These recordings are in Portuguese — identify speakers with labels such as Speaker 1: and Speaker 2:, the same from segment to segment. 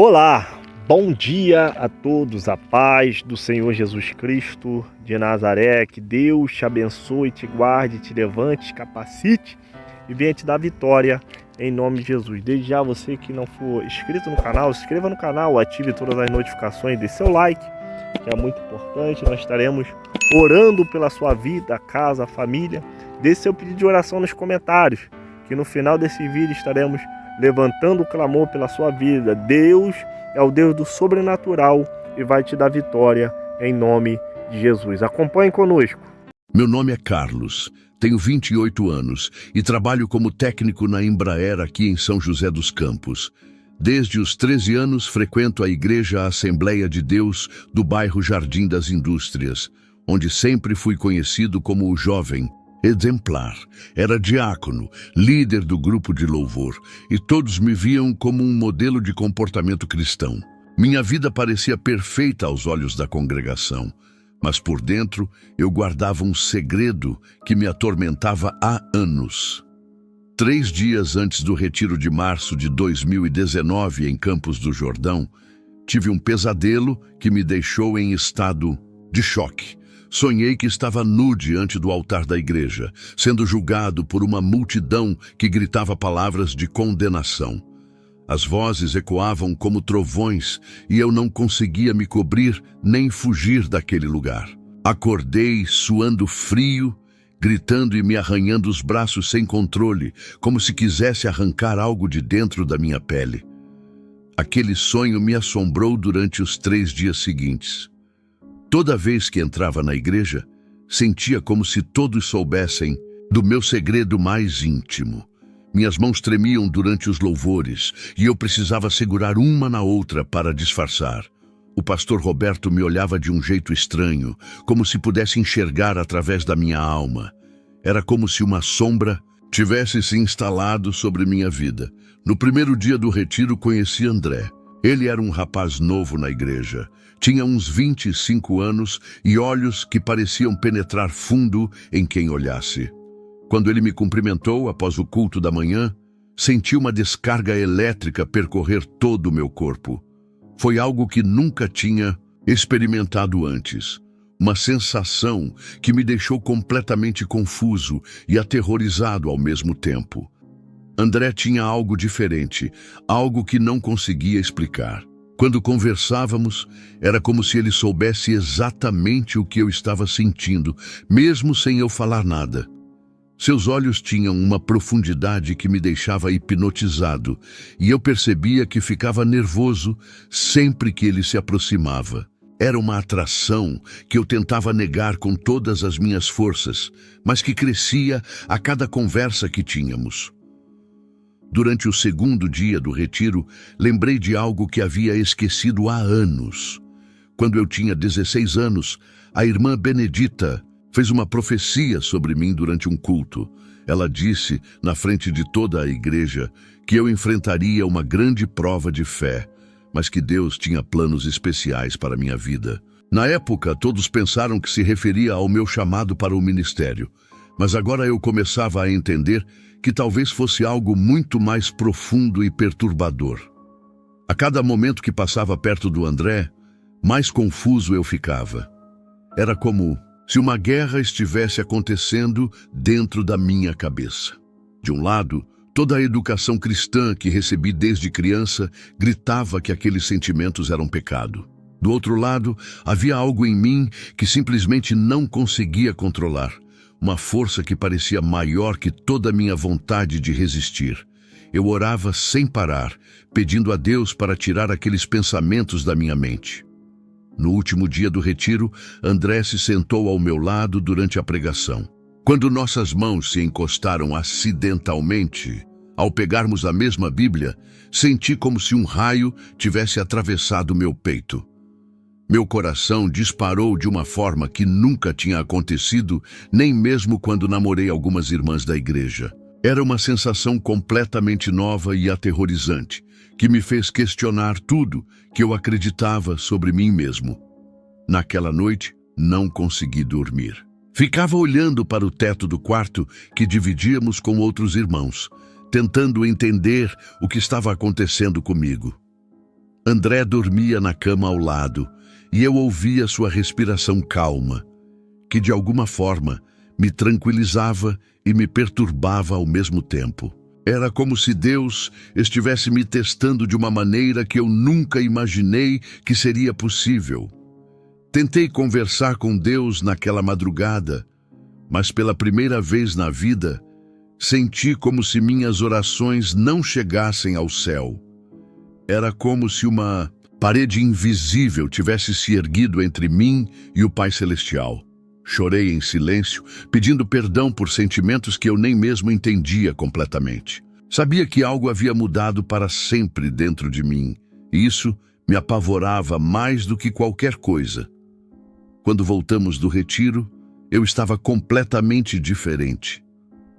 Speaker 1: Olá, bom dia a todos, a paz do Senhor Jesus Cristo de Nazaré, que Deus te abençoe, te guarde, te levante, te capacite e venha te dar vitória em nome de Jesus. Desde já, você que não for inscrito no canal, se inscreva no canal, ative todas as notificações, dê seu like, que é muito importante. Nós estaremos orando pela sua vida, casa, família. Deixe seu pedido de oração nos comentários, que no final desse vídeo estaremos levantando o clamor pela sua vida. Deus é o Deus do sobrenatural e vai te dar vitória em nome de Jesus. Acompanhe conosco.
Speaker 2: Meu nome é Carlos, tenho 28 anos e trabalho como técnico na Embraer aqui em São José dos Campos. Desde os 13 anos frequento a Igreja Assembleia de Deus do bairro Jardim das Indústrias, onde sempre fui conhecido como o jovem exemplar. Era diácono, líder do grupo de louvor, e todos me viam como um modelo de comportamento cristão. Minha vida parecia perfeita aos olhos da congregação, mas por dentro eu guardava um segredo que me atormentava há anos. 3 dias antes do retiro de março de 2019 em Campos do Jordão, tive um pesadelo que me deixou em estado de choque. Sonhei que estava nu diante do altar da igreja, sendo julgado por uma multidão que gritava palavras de condenação. As vozes ecoavam como trovões e eu não conseguia me cobrir nem fugir daquele lugar. Acordei suando frio, gritando e me arranhando os braços sem controle, como se quisesse arrancar algo de dentro da minha pele. Aquele sonho me assombrou durante os 3 dias seguintes. Toda vez que entrava na igreja, sentia como se todos soubessem do meu segredo mais íntimo. Minhas mãos tremiam durante os louvores e eu precisava segurar uma na outra para disfarçar. O pastor Roberto me olhava de um jeito estranho, como se pudesse enxergar através da minha alma. Era como se uma sombra tivesse se instalado sobre minha vida. No primeiro dia do retiro conheci André. Ele era um rapaz novo na igreja. Tinha uns 25 anos e olhos que pareciam penetrar fundo em quem olhasse. Quando ele me cumprimentou após o culto da manhã, senti uma descarga elétrica percorrer todo o meu corpo. Foi algo que nunca tinha experimentado antes. Uma sensação que me deixou completamente confuso e aterrorizado ao mesmo tempo. André tinha algo diferente, algo que não conseguia explicar. Quando conversávamos, era como se ele soubesse exatamente o que eu estava sentindo, mesmo sem eu falar nada. Seus olhos tinham uma profundidade que me deixava hipnotizado, e eu percebia que ficava nervoso sempre que ele se aproximava. Era uma atração que eu tentava negar com todas as minhas forças, mas que crescia a cada conversa que tínhamos. Durante o segundo dia do retiro, lembrei de algo que havia esquecido há anos. Quando eu tinha 16 anos, a irmã Benedita fez uma profecia sobre mim durante um culto. Ela disse, na frente de toda a igreja, que eu enfrentaria uma grande prova de fé, mas que Deus tinha planos especiais para minha vida. Na época, todos pensaram que se referia ao meu chamado para o ministério, mas agora eu começava a entender que talvez fosse algo muito mais profundo e perturbador. A cada momento que passava perto do André, mais confuso eu ficava. Era como se uma guerra estivesse acontecendo dentro da minha cabeça. De um lado, toda a educação cristã que recebi desde criança gritava que aqueles sentimentos eram pecado. Do outro lado, havia algo em mim que simplesmente não conseguia controlar. Uma força que parecia maior que toda a minha vontade de resistir. Eu orava sem parar, pedindo a Deus para tirar aqueles pensamentos da minha mente. No último dia do retiro, André se sentou ao meu lado durante a pregação. Quando nossas mãos se encostaram acidentalmente, ao pegarmos a mesma Bíblia, senti como se um raio tivesse atravessado meu peito. Meu coração disparou de uma forma que nunca tinha acontecido, nem mesmo quando namorei algumas irmãs da igreja. Era uma sensação completamente nova e aterrorizante, que me fez questionar tudo que eu acreditava sobre mim mesmo. Naquela noite, não consegui dormir. Ficava olhando para o teto do quarto que dividíamos com outros irmãos, tentando entender o que estava acontecendo comigo. André dormia na cama ao lado e eu ouvia sua respiração calma, que de alguma forma me tranquilizava e me perturbava ao mesmo tempo. Era como se Deus estivesse me testando de uma maneira que eu nunca imaginei que seria possível. Tentei conversar com Deus naquela madrugada, mas pela primeira vez na vida, senti como se minhas orações não chegassem ao céu. Era como se uma parede invisível tivesse se erguido entre mim e o Pai Celestial. Chorei em silêncio, pedindo perdão por sentimentos que eu nem mesmo entendia completamente. Sabia que algo havia mudado para sempre dentro de mim, e isso me apavorava mais do que qualquer coisa. Quando voltamos do retiro, eu estava completamente diferente.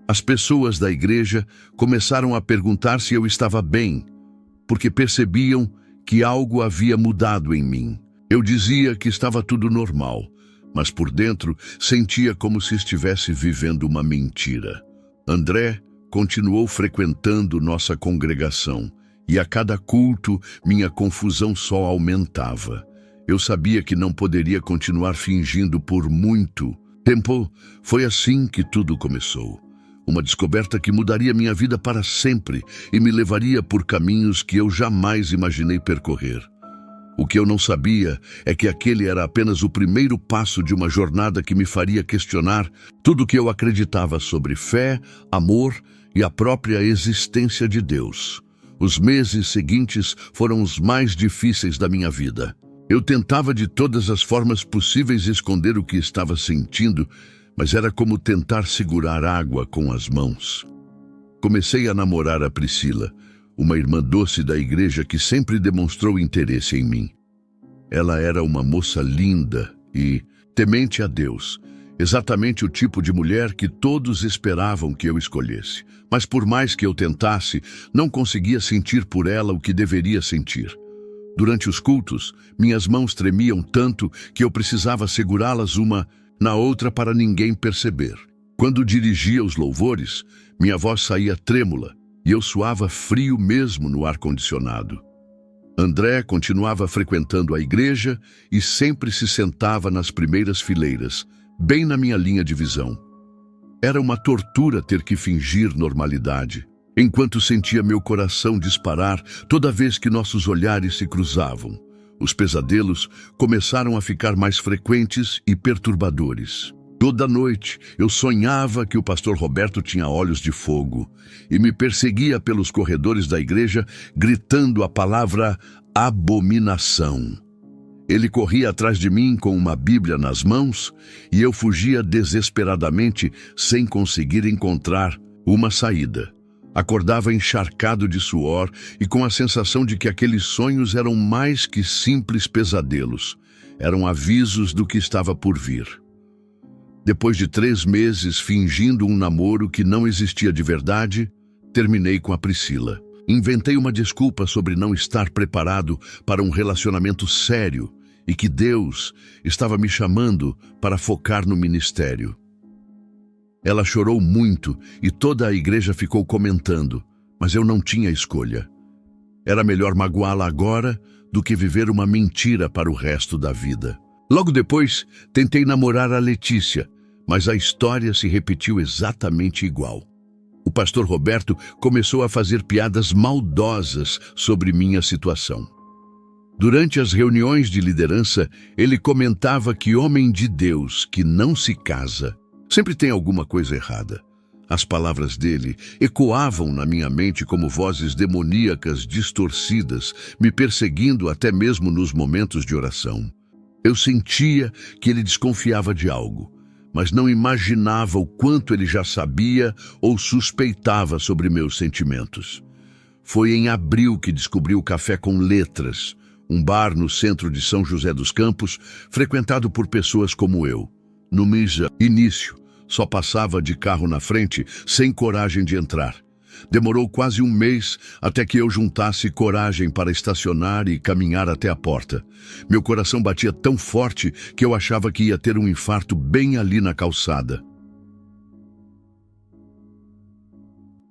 Speaker 2: As pessoas da igreja começaram a perguntar se eu estava bem, porque percebiam que algo havia mudado em mim. Eu dizia que estava tudo normal, mas por dentro sentia como se estivesse vivendo uma mentira. André continuou frequentando nossa congregação, e a cada culto minha confusão só aumentava. Eu sabia que não poderia continuar fingindo por muito tempo. Foi assim que tudo começou. Uma descoberta que mudaria minha vida para sempre e me levaria por caminhos que eu jamais imaginei percorrer. O que eu não sabia é que aquele era apenas o primeiro passo de uma jornada que me faria questionar tudo o que eu acreditava sobre fé, amor e a própria existência de Deus. Os meses seguintes foram os mais difíceis da minha vida. Eu tentava de todas as formas possíveis esconder o que estava sentindo, mas era como tentar segurar água com as mãos. Comecei a namorar a Priscila, uma irmã doce da igreja que sempre demonstrou interesse em mim. Ela era uma moça linda e temente a Deus, exatamente o tipo de mulher que todos esperavam que eu escolhesse. Mas por mais que eu tentasse, não conseguia sentir por ela o que deveria sentir. Durante os cultos, minhas mãos tremiam tanto que eu precisava segurá-las uma na outra para ninguém perceber. Quando dirigia os louvores, minha voz saía trêmula e eu suava frio mesmo no ar-condicionado. André continuava frequentando a igreja e sempre se sentava nas primeiras fileiras, bem na minha linha de visão. Era uma tortura ter que fingir normalidade, enquanto sentia meu coração disparar toda vez que nossos olhares se cruzavam. Os pesadelos começaram a ficar mais frequentes e perturbadores. Toda noite eu sonhava que o pastor Roberto tinha olhos de fogo e me perseguia pelos corredores da igreja gritando a palavra abominação. Ele corria atrás de mim com uma Bíblia nas mãos e eu fugia desesperadamente sem conseguir encontrar uma saída. Acordava encharcado de suor e com a sensação de que aqueles sonhos eram mais que simples pesadelos. Eram avisos do que estava por vir. Depois de 3 meses fingindo um namoro que não existia de verdade, terminei com a Priscila. Inventei uma desculpa sobre não estar preparado para um relacionamento sério e que Deus estava me chamando para focar no ministério. Ela chorou muito e toda a igreja ficou comentando, mas eu não tinha escolha. Era melhor magoá-la agora do que viver uma mentira para o resto da vida. Logo depois, tentei namorar a Letícia, mas a história se repetiu exatamente igual. O pastor Roberto começou a fazer piadas maldosas sobre minha situação. Durante as reuniões de liderança, ele comentava que homem de Deus que não se casa sempre tem alguma coisa errada. As palavras dele ecoavam na minha mente como vozes demoníacas distorcidas, me perseguindo até mesmo nos momentos de oração. Eu sentia que ele desconfiava de algo, mas não imaginava o quanto ele já sabia ou suspeitava sobre meus sentimentos. Foi em abril que descobri o Café com Letras, um bar no centro de São José dos Campos, frequentado por pessoas como eu. No início, só passava de carro na frente, sem coragem de entrar. Demorou quase 1 mês até que eu juntasse coragem para estacionar e caminhar até a porta. Meu coração batia tão forte que eu achava que ia ter um infarto bem ali na calçada.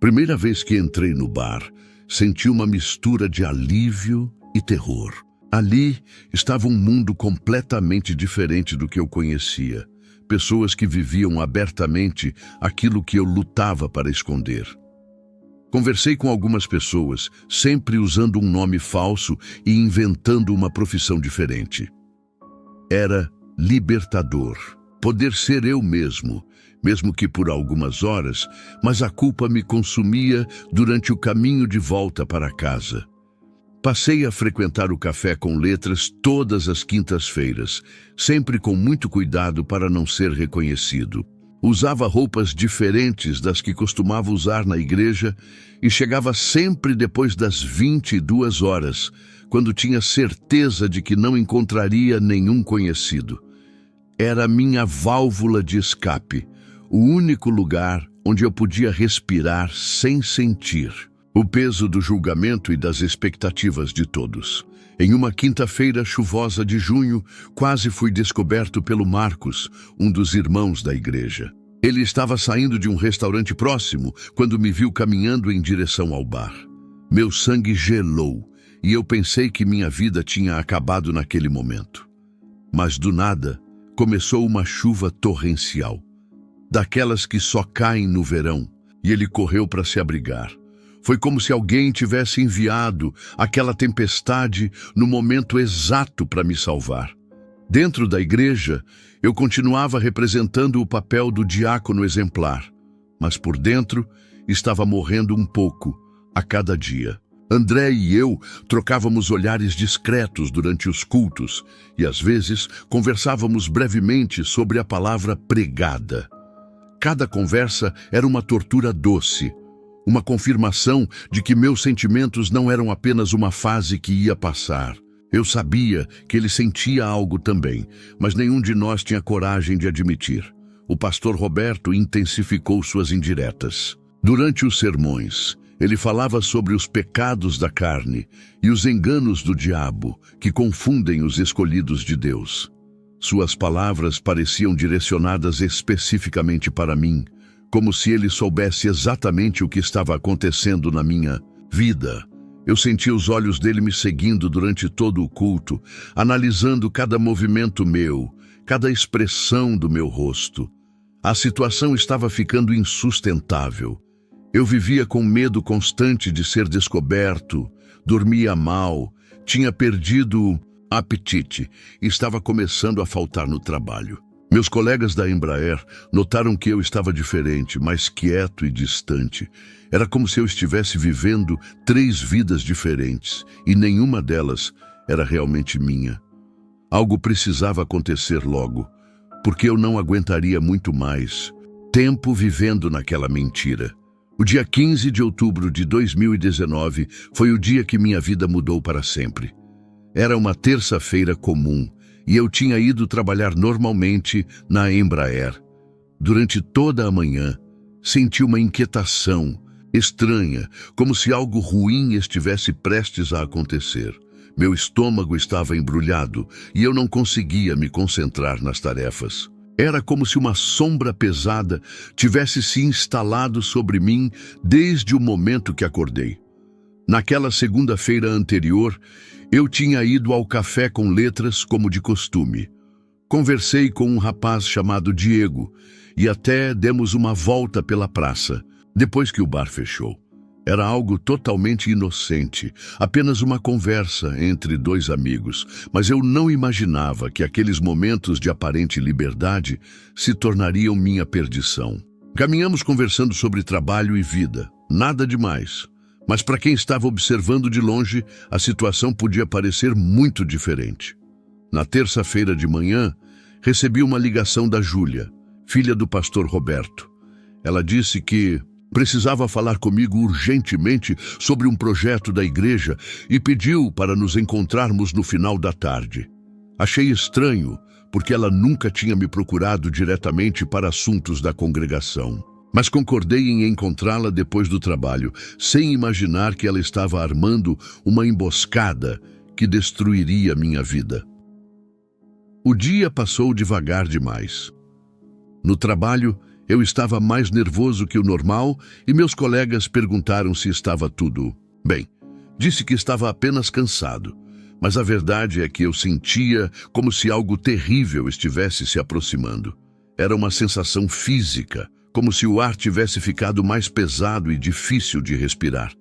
Speaker 2: Primeira vez que entrei no bar, senti uma mistura de alívio e terror. Ali estava um mundo completamente diferente do que eu conhecia. Pessoas que viviam abertamente aquilo que eu lutava para esconder. Conversei com algumas pessoas, sempre usando um nome falso e inventando uma profissão diferente. Era libertador. Poder ser eu mesmo, mesmo que por algumas horas, mas a culpa me consumia durante o caminho de volta para casa. Passei a frequentar o Café com Letras todas as quintas-feiras, sempre com muito cuidado para não ser reconhecido. Usava roupas diferentes das que costumava usar na igreja e chegava sempre depois das 22 horas, quando tinha certeza de que não encontraria nenhum conhecido. Era a minha válvula de escape, o único lugar onde eu podia respirar sem sentir o peso do julgamento e das expectativas de todos. Em uma quinta-feira chuvosa de junho, quase fui descoberto pelo Marcos, um dos irmãos da igreja. Ele estava saindo de um restaurante próximo quando me viu caminhando em direção ao bar. Meu sangue gelou e eu pensei que minha vida tinha acabado naquele momento. Mas do nada, começou uma chuva torrencial, daquelas que só caem no verão, e ele correu para se abrigar. Foi como se alguém tivesse enviado aquela tempestade no momento exato para me salvar. Dentro da igreja, eu continuava representando o papel do diácono exemplar, mas por dentro estava morrendo um pouco a cada dia. André e eu trocávamos olhares discretos durante os cultos e, às vezes, conversávamos brevemente sobre a palavra pregada. Cada conversa era uma tortura doce, uma confirmação de que meus sentimentos não eram apenas uma fase que ia passar. Eu sabia que ele sentia algo também, mas nenhum de nós tinha coragem de admitir. O pastor Roberto intensificou suas indiretas. Durante os sermões, ele falava sobre os pecados da carne e os enganos do diabo que confundem os escolhidos de Deus. Suas palavras pareciam direcionadas especificamente para mim, como se ele soubesse exatamente o que estava acontecendo na minha vida. Eu senti os olhos dele me seguindo durante todo o culto, analisando cada movimento meu, cada expressão do meu rosto. A situação estava ficando insustentável. Eu vivia com medo constante de ser descoberto, dormia mal, tinha perdido apetite e estava começando a faltar no trabalho. Meus colegas da Embraer notaram que eu estava diferente, mais quieto e distante. Era como se eu estivesse vivendo 3 vidas diferentes, e nenhuma delas era realmente minha. Algo precisava acontecer logo, porque eu não aguentaria muito mais tempo vivendo naquela mentira. O dia 15 de outubro de 2019 foi o dia que minha vida mudou para sempre. Era uma terça-feira comum, e eu tinha ido trabalhar normalmente na Embraer. Durante toda a manhã, senti uma inquietação estranha, como se algo ruim estivesse prestes a acontecer. Meu estômago estava embrulhado e eu não conseguia me concentrar nas tarefas. Era como se uma sombra pesada tivesse se instalado sobre mim desde o momento que acordei. Naquela segunda-feira anterior, eu tinha ido ao Café com Letras como de costume. Conversei com um rapaz chamado Diego e até demos uma volta pela praça, depois que o bar fechou. Era algo totalmente inocente, apenas uma conversa entre 2 amigos, mas eu não imaginava que aqueles momentos de aparente liberdade se tornariam minha perdição. Caminhamos conversando sobre trabalho e vida, nada demais. Mas para quem estava observando de longe, a situação podia parecer muito diferente. Na terça-feira de manhã, recebi uma ligação da Júlia, filha do pastor Roberto. Ela disse que precisava falar comigo urgentemente sobre um projeto da igreja e pediu para nos encontrarmos no final da tarde. Achei estranho, porque ela nunca tinha me procurado diretamente para assuntos da congregação. Mas concordei em encontrá-la depois do trabalho, sem imaginar que ela estava armando uma emboscada que destruiria minha vida. O dia passou devagar demais. No trabalho, eu estava mais nervoso que o normal e meus colegas perguntaram se estava tudo bem. Disse que estava apenas cansado, Mas a verdade é que eu sentia como se algo terrível estivesse se aproximando. Era uma sensação física, como se o ar tivesse ficado mais pesado e difícil de respirar.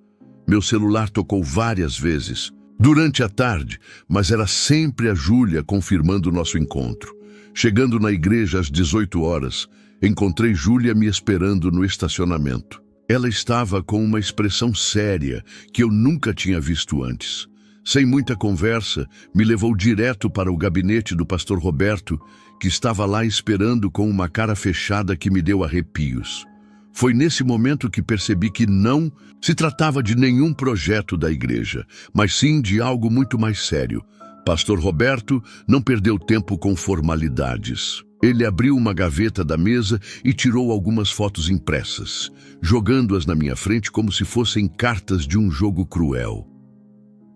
Speaker 2: Meu celular tocou várias vezes, durante a tarde, mas era sempre a Júlia confirmando nosso encontro. Chegando na igreja às 18 horas, encontrei Júlia me esperando no estacionamento. Ela estava com uma expressão séria que eu nunca tinha visto antes. Sem muita conversa, me levou direto para o gabinete do pastor Roberto, que estava lá esperando com uma cara fechada que me deu arrepios. Foi nesse momento que percebi que não se tratava de nenhum projeto da igreja, mas sim de algo muito mais sério. Pastor Roberto não perdeu tempo com formalidades. Ele abriu uma gaveta da mesa e tirou algumas fotos impressas, jogando-as na minha frente como se fossem cartas de um jogo cruel.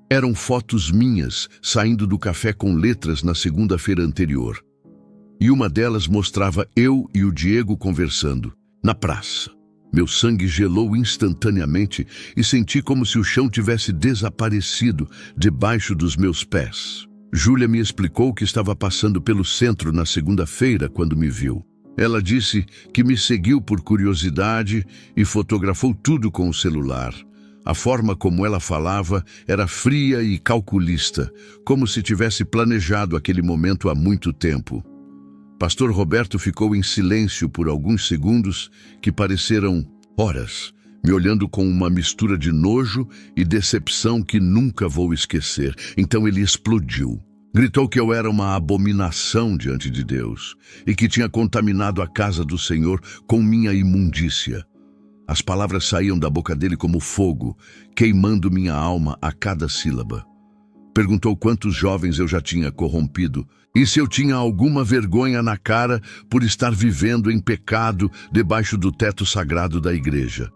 Speaker 2: Eram fotos minhas saindo do café com letras na segunda-feira anterior. E uma delas mostrava eu e o Diego conversando, na praça. Meu sangue gelou instantaneamente e senti como se o chão tivesse desaparecido debaixo dos meus pés. Júlia me explicou que estava passando pelo centro na segunda-feira quando me viu. Ela disse que me seguiu por curiosidade e fotografou tudo com o celular. A forma como ela falava era fria e calculista, como se tivesse planejado aquele momento há muito tempo. Pastor Roberto ficou em silêncio por alguns segundos que pareceram horas, me olhando com uma mistura de nojo e decepção que nunca vou esquecer. Então ele explodiu. Gritou que eu era uma abominação diante de Deus e que tinha contaminado a casa do Senhor com minha imundícia. As palavras saíam da boca dele como fogo, queimando minha alma a cada sílaba. Perguntou quantos jovens eu já tinha corrompido e se eu tinha alguma vergonha na cara por estar vivendo em pecado debaixo do teto sagrado da igreja.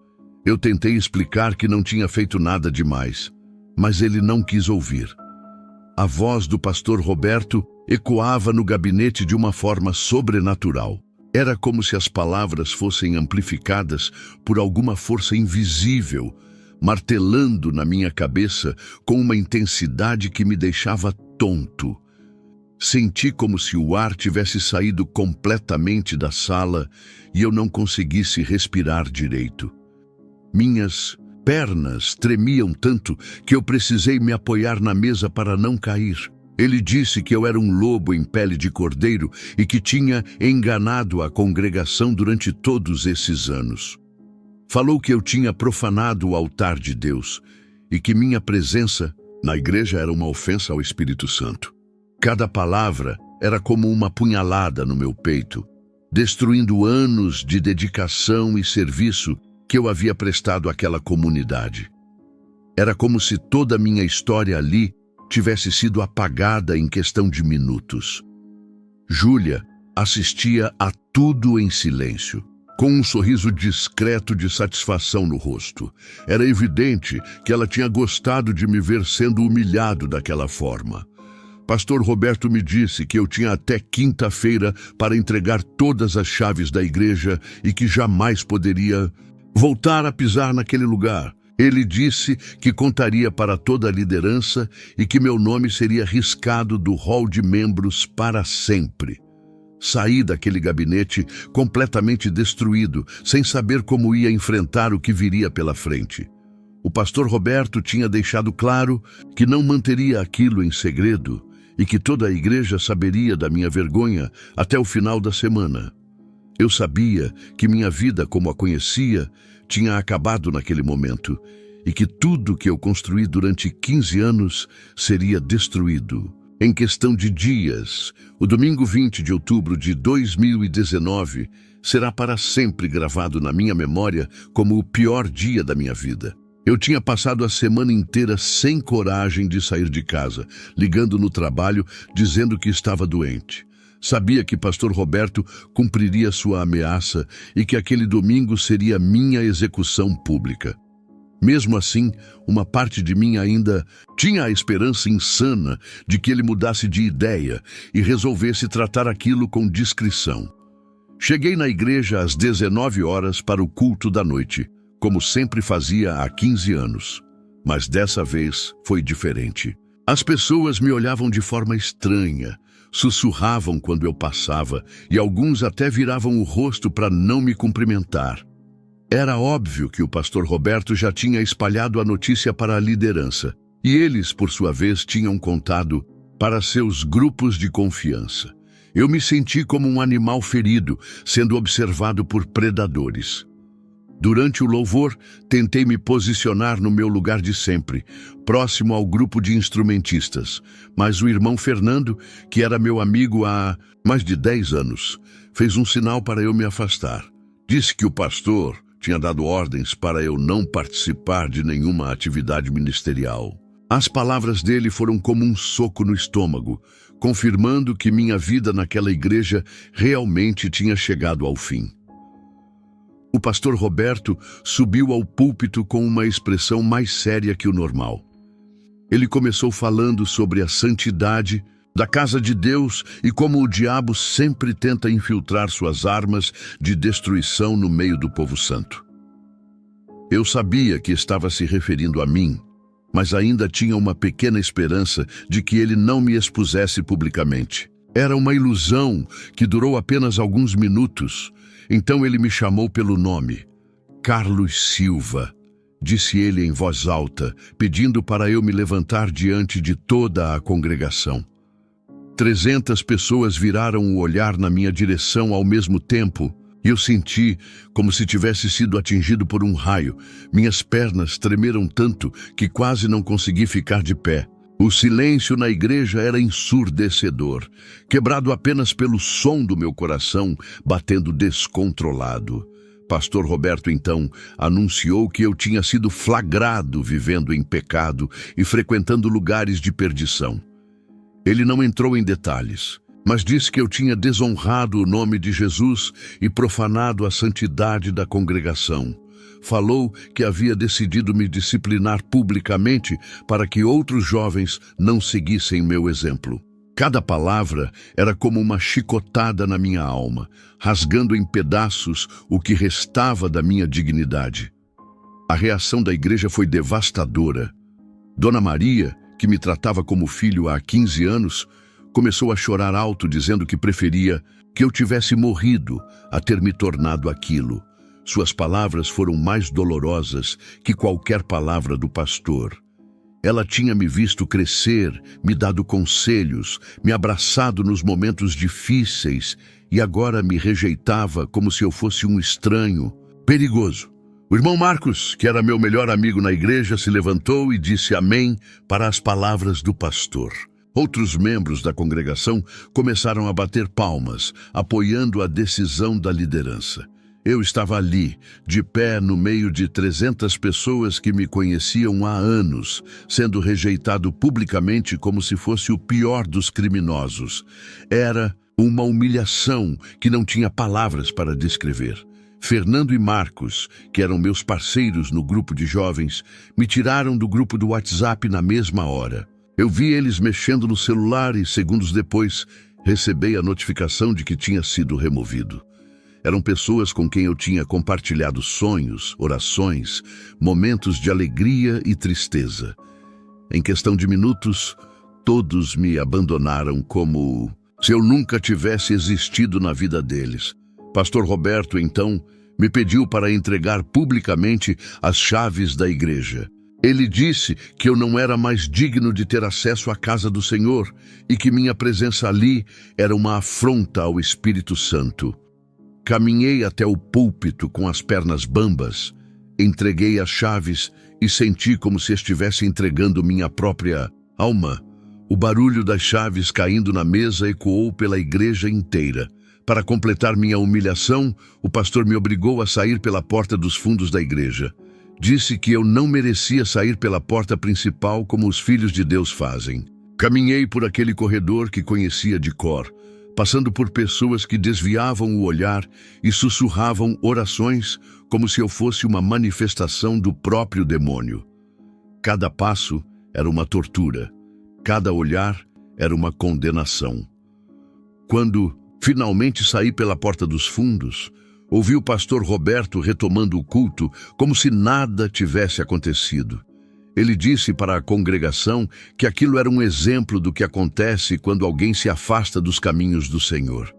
Speaker 2: Eu tentei explicar que não tinha feito nada demais, mas ele não quis ouvir. A voz do pastor Roberto ecoava no gabinete de uma forma sobrenatural. Era como se as palavras fossem amplificadas por alguma força invisível, martelando na minha cabeça com uma intensidade que me deixava tonto. Senti como se o ar tivesse saído completamente da sala e eu não conseguisse respirar direito. Minhas pernas tremiam tanto que eu precisei me apoiar na mesa para não cair. Ele disse que eu era um lobo em pele de cordeiro e que tinha enganado a congregação durante todos esses anos. Falou que eu tinha profanado o altar de Deus e que minha presença na igreja era uma ofensa ao Espírito Santo. Cada palavra era como uma punhalada no meu peito, destruindo anos de dedicação e serviço que eu havia prestado àquela comunidade. Era como se toda a minha história ali tivesse sido apagada em questão de minutos. Júlia assistia a tudo em silêncio, com um sorriso discreto de satisfação no rosto. Era evidente que ela tinha gostado de me ver sendo humilhado daquela forma. Pastor Roberto me disse que eu tinha até quinta-feira para entregar todas as chaves da igreja e que jamais poderia voltar a pisar naquele lugar. Ele disse que contaria para toda a liderança e que meu nome seria riscado do hall de membros para sempre. Saí daquele gabinete completamente destruído, sem saber como ia enfrentar o que viria pela frente. O pastor Roberto tinha deixado claro que não manteria aquilo em segredo e que toda a igreja saberia da minha vergonha até o final da semana. Eu sabia que minha vida como a conhecia tinha acabado naquele momento e que tudo que eu construí durante 15 anos seria destruído. Em questão de dias, o domingo 20 de outubro de 2019 será para sempre gravado na minha memória como o pior dia da minha vida. Eu tinha passado a semana inteira sem coragem de sair de casa, ligando no trabalho, dizendo que estava doente. Sabia que pastor Roberto cumpriria sua ameaça e que aquele domingo seria minha execução pública. Mesmo assim, uma parte de mim ainda tinha a esperança insana de que ele mudasse de ideia e resolvesse tratar aquilo com discrição. Cheguei na igreja às 19 horas para o culto da noite, como sempre fazia há 15 anos. Mas dessa vez foi diferente. As pessoas me olhavam de forma estranha, sussurravam quando eu passava e alguns até viravam o rosto para não me cumprimentar. Era óbvio que o pastor Roberto já tinha espalhado a notícia para a liderança e eles, por sua vez, tinham contado para seus grupos de confiança. Eu me senti como um animal ferido, sendo observado por predadores. Durante o louvor, tentei me posicionar no meu lugar de sempre, próximo ao grupo de instrumentistas, mas o irmão Fernando, que era meu amigo há mais de 10 anos, fez um sinal para eu me afastar. Disse que o pastor tinha dado ordens para eu não participar de nenhuma atividade ministerial. As palavras dele foram como um soco no estômago, confirmando que minha vida naquela igreja realmente tinha chegado ao fim. O pastor Roberto subiu ao púlpito com uma expressão mais séria que o normal. Ele começou falando sobre a santidade da casa de Deus e como o diabo sempre tenta infiltrar suas armas de destruição no meio do povo santo. Eu sabia que estava se referindo a mim, mas ainda tinha uma pequena esperança de que ele não me expusesse publicamente. Era uma ilusão que durou apenas alguns minutos. Então ele me chamou pelo nome. Carlos Silva, disse ele em voz alta, pedindo para eu me levantar diante de toda a congregação. 300 pessoas viraram o olhar na minha direção ao mesmo tempo e eu senti como se tivesse sido atingido por um raio. Minhas pernas tremeram tanto que quase não consegui ficar de pé. O silêncio na igreja era ensurdecedor, quebrado apenas pelo som do meu coração batendo descontrolado. Pastor Roberto, então, anunciou que eu tinha sido flagrado vivendo em pecado e frequentando lugares de perdição. Ele não entrou em detalhes, mas disse que eu tinha desonrado o nome de Jesus e profanado a santidade da congregação. Falou que havia decidido me disciplinar publicamente para que outros jovens não seguissem meu exemplo. Cada palavra era como uma chicotada na minha alma, rasgando em pedaços o que restava da minha dignidade. A reação da igreja foi devastadora. Dona Maria, que me tratava como filho há 15 anos, começou a chorar alto, dizendo que preferia que eu tivesse morrido a ter me tornado aquilo. Suas palavras foram mais dolorosas que qualquer palavra do pastor. Ela tinha me visto crescer, me dado conselhos, me abraçado nos momentos difíceis e agora me rejeitava como se eu fosse um estranho. Perigoso. O irmão Marcos, que era meu melhor amigo na igreja, se levantou e disse amém para as palavras do pastor. Outros membros da congregação começaram a bater palmas, apoiando a decisão da liderança. Eu estava ali, de pé no meio de 300 pessoas que me conheciam há anos, sendo rejeitado publicamente como se fosse o pior dos criminosos. Era uma humilhação que não tinha palavras para descrever. Fernando e Marcos, que eram meus parceiros no grupo de jovens, me tiraram do grupo do WhatsApp na mesma hora. Eu vi eles mexendo no celular e, segundos depois, recebi a notificação de que tinha sido removido. Eram pessoas com quem eu tinha compartilhado sonhos, orações, momentos de alegria e tristeza. Em questão de minutos, todos me abandonaram como se eu nunca tivesse existido na vida deles. Pastor Roberto, então, me pediu para entregar publicamente as chaves da igreja. Ele disse que eu não era mais digno de ter acesso à casa do Senhor e que minha presença ali era uma afronta ao Espírito Santo. Caminhei até o púlpito com as pernas bambas, entreguei as chaves e senti como se estivesse entregando minha própria alma. O barulho das chaves caindo na mesa ecoou pela igreja inteira. Para completar minha humilhação, o pastor me obrigou a sair pela porta dos fundos da igreja. Disse que eu não merecia sair pela porta principal como os filhos de Deus fazem. Caminhei por aquele corredor que conhecia de cor, passando por pessoas que desviavam o olhar e sussurravam orações como se eu fosse uma manifestação do próprio demônio. Cada passo era uma tortura, cada olhar era uma condenação. Quando finalmente saí pela porta dos fundos, ouvi o pastor Roberto retomando o culto como se nada tivesse acontecido. Ele disse para a congregação que aquilo era um exemplo do que acontece quando alguém se afasta dos caminhos do Senhor.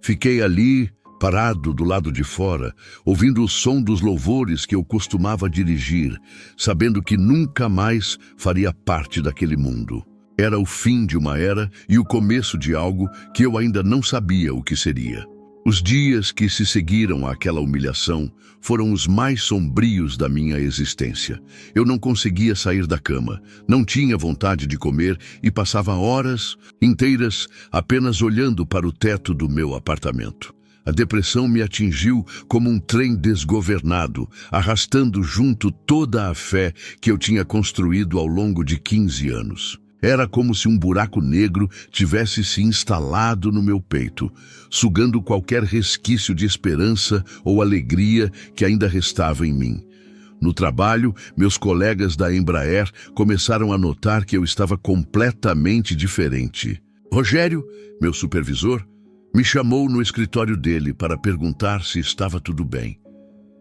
Speaker 2: Fiquei ali, parado do lado de fora, ouvindo o som dos louvores que eu costumava dirigir, sabendo que nunca mais faria parte daquele mundo. Era o fim de uma era e o começo de algo que eu ainda não sabia o que seria. Os dias que se seguiram àquela humilhação foram os mais sombrios da minha existência. Eu não conseguia sair da cama, não tinha vontade de comer e passava horas inteiras apenas olhando para o teto do meu apartamento. A depressão me atingiu como um trem desgovernado, arrastando junto toda a fé que eu tinha construído ao longo de 15 anos. Era como se um buraco negro tivesse se instalado no meu peito, sugando qualquer resquício de esperança ou alegria que ainda restava em mim. No trabalho, meus colegas da Embraer começaram a notar que eu estava completamente diferente. Rogério, meu supervisor, me chamou no escritório dele para perguntar se estava tudo bem.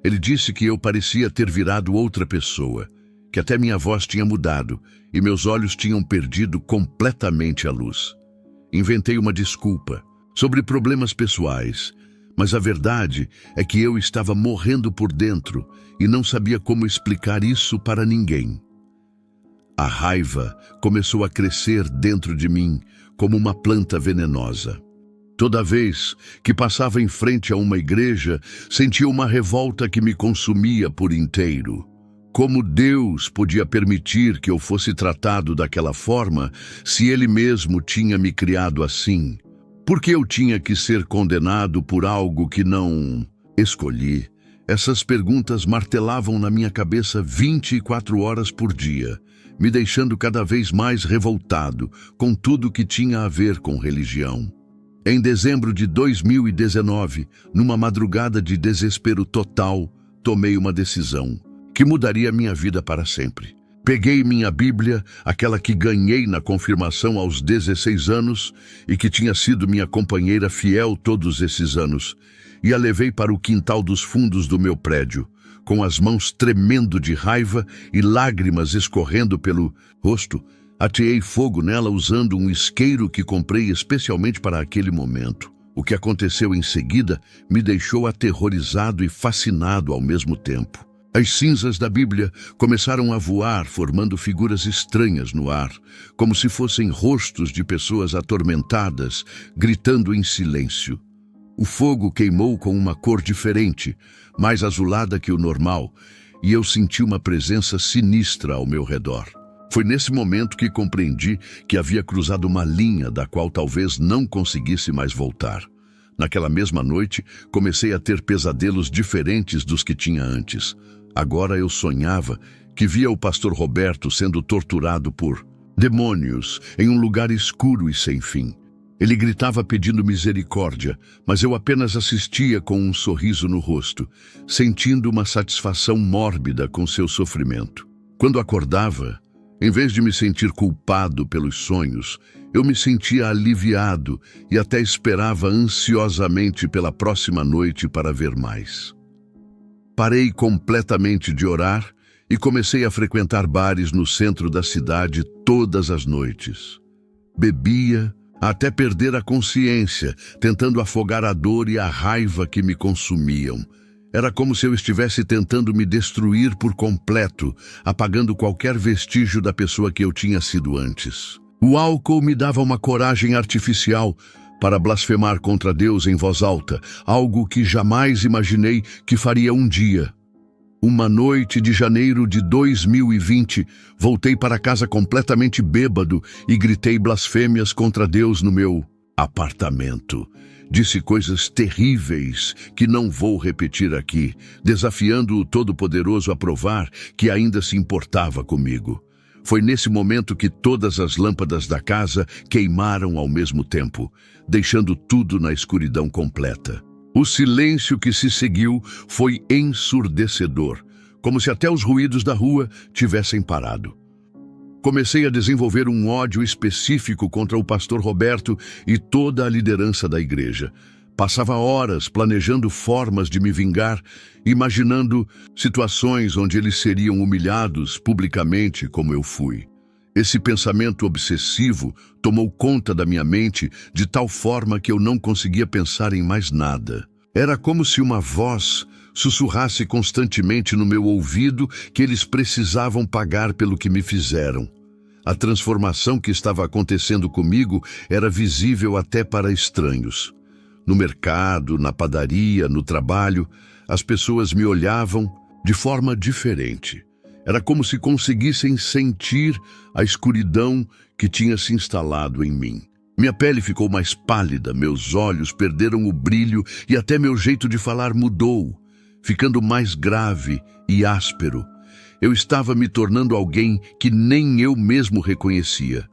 Speaker 2: Ele disse que eu parecia ter virado outra pessoa, que até minha voz tinha mudado e meus olhos tinham perdido completamente a luz. Inventei uma desculpa sobre problemas pessoais, mas a verdade é que eu estava morrendo por dentro e não sabia como explicar isso para ninguém. A raiva começou a crescer dentro de mim como uma planta venenosa. Toda vez que passava em frente a uma igreja, sentia uma revolta que me consumia por inteiro. Como Deus podia permitir que eu fosse tratado daquela forma se Ele mesmo tinha me criado assim? Por que eu tinha que ser condenado por algo que não escolhi? Essas perguntas martelavam na minha cabeça 24 horas por dia, me deixando cada vez mais revoltado com tudo que tinha a ver com religião. Em dezembro de 2019, numa madrugada de desespero total, tomei uma decisão que mudaria minha vida para sempre. Peguei minha Bíblia, aquela que ganhei na confirmação aos 16 anos e que tinha sido minha companheira fiel todos esses anos, e a levei para o quintal dos fundos do meu prédio, com as mãos tremendo de raiva e lágrimas escorrendo pelo rosto. Ateei fogo nela usando um isqueiro que comprei especialmente para aquele momento. O que aconteceu em seguida me deixou aterrorizado e fascinado ao mesmo tempo. As cinzas da Bíblia começaram a voar, formando figuras estranhas no ar, como se fossem rostos de pessoas atormentadas, gritando em silêncio. O fogo queimou com uma cor diferente, mais azulada que o normal, e eu senti uma presença sinistra ao meu redor. Foi nesse momento que compreendi que havia cruzado uma linha da qual talvez não conseguisse mais voltar. Naquela mesma noite, comecei a ter pesadelos diferentes dos que tinha antes. Agora eu sonhava que via o pastor Roberto sendo torturado por demônios em um lugar escuro e sem fim. Ele gritava pedindo misericórdia, mas eu apenas assistia com um sorriso no rosto, sentindo uma satisfação mórbida com seu sofrimento. Quando acordava, em vez de me sentir culpado pelos sonhos, eu me sentia aliviado e até esperava ansiosamente pela próxima noite para ver mais. Parei completamente de orar e comecei a frequentar bares no centro da cidade todas as noites. Bebia até perder a consciência, tentando afogar a dor e a raiva que me consumiam. Era como se eu estivesse tentando me destruir por completo, apagando qualquer vestígio da pessoa que eu tinha sido antes. O álcool me dava uma coragem artificial para blasfemar contra Deus em voz alta, algo que jamais imaginei que faria um dia. Uma noite de janeiro de 2020, voltei para casa completamente bêbado e gritei blasfêmias contra Deus no meu apartamento. Disse coisas terríveis que não vou repetir aqui, desafiando o Todo-Poderoso a provar que ainda se importava comigo. Foi nesse momento que todas as lâmpadas da casa queimaram ao mesmo tempo, deixando tudo na escuridão completa. O silêncio que se seguiu foi ensurdecedor, como se até os ruídos da rua tivessem parado. Comecei a desenvolver um ódio específico contra o pastor Roberto e toda a liderança da igreja. Passava horas planejando formas de me vingar, imaginando situações onde eles seriam humilhados publicamente como eu fui. Esse pensamento obsessivo tomou conta da minha mente de tal forma que eu não conseguia pensar em mais nada. Era como se uma voz sussurrasse constantemente no meu ouvido que eles precisavam pagar pelo que me fizeram. A transformação que estava acontecendo comigo era visível até para estranhos. No mercado, na padaria, no trabalho, as pessoas me olhavam de forma diferente. Era como se conseguissem sentir a escuridão que tinha se instalado em mim. Minha pele ficou mais pálida, meus olhos perderam o brilho e até meu jeito de falar mudou, ficando mais grave e áspero. Eu estava me tornando alguém que nem eu mesmo reconhecia.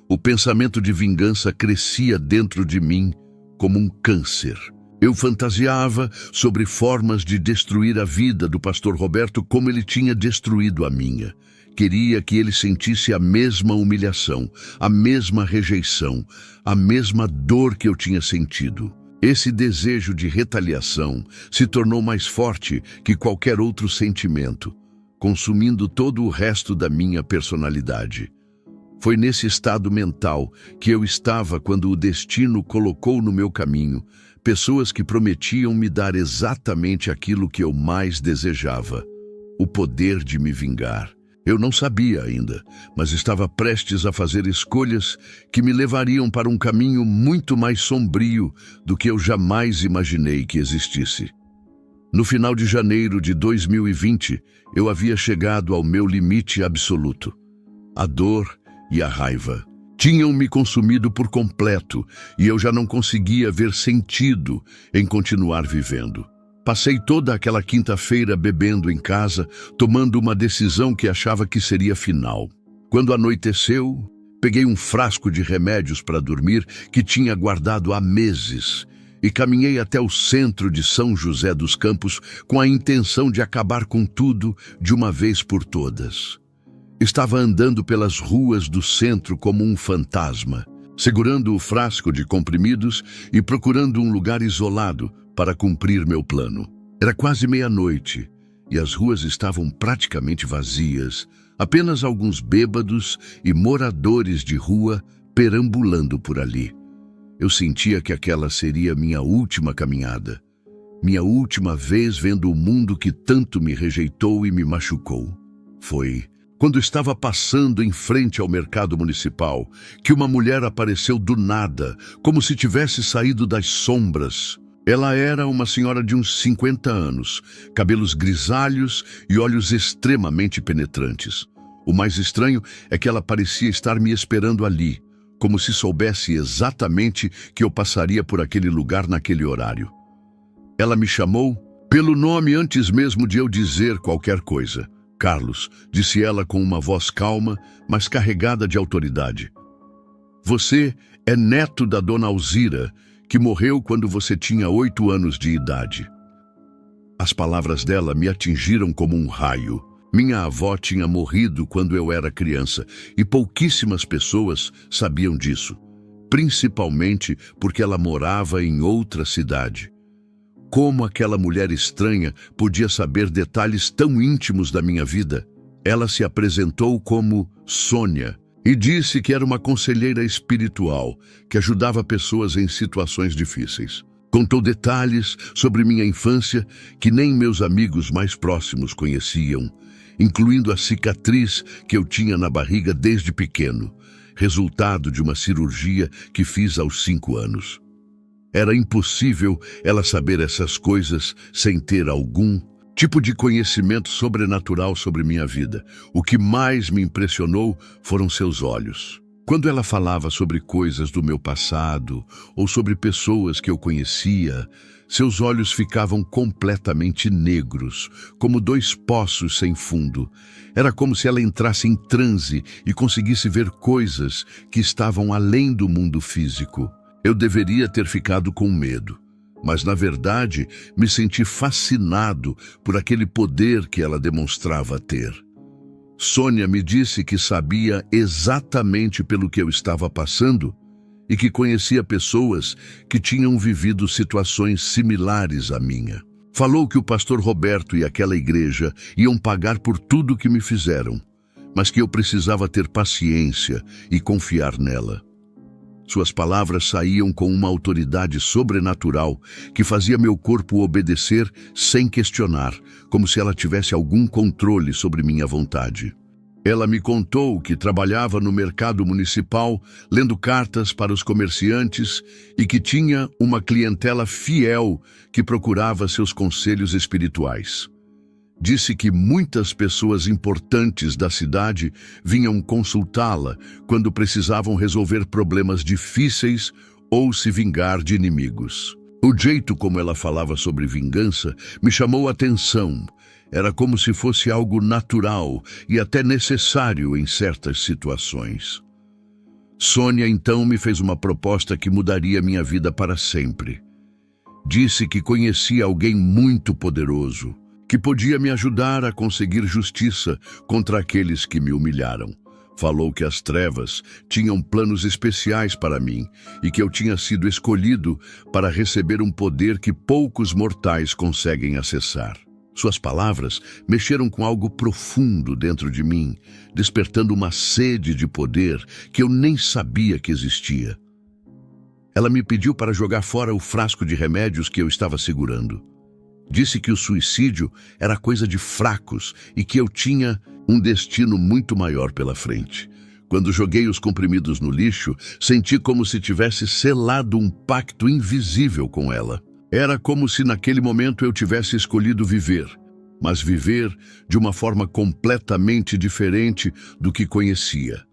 Speaker 2: O pensamento de vingança crescia dentro de mim como um câncer. Eu fantasiava sobre formas de destruir a vida do pastor Roberto como ele tinha destruído a minha. Queria que ele sentisse a mesma humilhação, a mesma rejeição, a mesma dor que eu tinha sentido. Esse desejo de retaliação se tornou mais forte que qualquer outro sentimento, consumindo todo o resto da minha personalidade. Foi nesse estado mental que eu estava quando o destino colocou no meu caminho pessoas que prometiam me dar exatamente aquilo que eu mais desejava: o poder de me vingar. Eu não sabia ainda, mas estava prestes a fazer escolhas que me levariam para um caminho muito mais sombrio do que eu jamais imaginei que existisse. No final de janeiro de 2020, eu havia chegado ao meu limite absoluto. A dor e a raiva tinham me consumido por completo e eu já não conseguia ver sentido em continuar vivendo. Passei toda aquela quinta-feira bebendo em casa, tomando uma decisão que achava que seria final. Quando anoiteceu, peguei um frasco de remédios para dormir que tinha guardado há meses e caminhei até o centro de São José dos Campos com a intenção de acabar com tudo de uma vez por todas. Estava andando pelas ruas do centro como um fantasma, segurando o frasco de comprimidos e procurando um lugar isolado para cumprir meu plano. Era quase meia-noite e as ruas estavam praticamente vazias, apenas alguns bêbados e moradores de rua perambulando por ali. Eu sentia que aquela seria minha última caminhada, minha última vez vendo o mundo que tanto me rejeitou e me machucou. Foi quando estava passando em frente ao mercado municipal que uma mulher apareceu do nada, como se tivesse saído das sombras. Ela era uma senhora de uns 50 anos, cabelos grisalhos e olhos extremamente penetrantes. O mais estranho é que ela parecia estar me esperando ali, como se soubesse exatamente que eu passaria por aquele lugar naquele horário. Ela me chamou pelo nome antes mesmo de eu dizer qualquer coisa. Carlos, disse ela com uma voz calma, mas carregada de autoridade. Você é neto da dona Alzira, que morreu quando você tinha 8 anos de idade. As palavras dela me atingiram como um raio. Minha avó tinha morrido quando eu era criança e pouquíssimas pessoas sabiam disso, principalmente porque ela morava em outra cidade. Como aquela mulher estranha podia saber detalhes tão íntimos da minha vida? Ela se apresentou como Sônia e disse que era uma conselheira espiritual que ajudava pessoas em situações difíceis. Contou detalhes sobre minha infância que nem meus amigos mais próximos conheciam, incluindo a cicatriz que eu tinha na barriga desde pequeno, resultado de uma cirurgia que fiz aos 5 anos. Era impossível ela saber essas coisas sem ter algum tipo de conhecimento sobrenatural sobre minha vida. O que mais me impressionou foram seus olhos. Quando ela falava sobre coisas do meu passado ou sobre pessoas que eu conhecia, seus olhos ficavam completamente negros, como 2 poços sem fundo. Era como se ela entrasse em transe e conseguisse ver coisas que estavam além do mundo físico. Eu deveria ter ficado com medo, mas na verdade me senti fascinado por aquele poder que ela demonstrava ter. Sônia me disse que sabia exatamente pelo que eu estava passando e que conhecia pessoas que tinham vivido situações similares à minha. Falou que o pastor Roberto e aquela igreja iam pagar por tudo que me fizeram, mas que eu precisava ter paciência e confiar nela. Suas palavras saíam com uma autoridade sobrenatural que fazia meu corpo obedecer sem questionar, como se ela tivesse algum controle sobre minha vontade. Ela me contou que trabalhava no mercado municipal, lendo cartas para os comerciantes e que tinha uma clientela fiel que procurava seus conselhos espirituais. Disse que muitas pessoas importantes da cidade vinham consultá-la quando precisavam resolver problemas difíceis ou se vingar de inimigos. O jeito como ela falava sobre vingança me chamou a atenção. Era como se fosse algo natural e até necessário em certas situações. Sônia então me fez uma proposta que mudaria minha vida para sempre. Disse que conhecia alguém muito poderoso, que podia me ajudar a conseguir justiça contra aqueles que me humilharam. Falou que as trevas tinham planos especiais para mim e que eu tinha sido escolhido para receber um poder que poucos mortais conseguem acessar. Suas palavras mexeram com algo profundo dentro de mim, despertando uma sede de poder que eu nem sabia que existia. Ela me pediu para jogar fora o frasco de remédios que eu estava segurando. Disse que o suicídio era coisa de fracos e que eu tinha um destino muito maior pela frente. Quando joguei os comprimidos no lixo, senti como se tivesse selado um pacto invisível com ela. Era como se naquele momento eu tivesse escolhido viver, mas viver de uma forma completamente diferente do que conhecia.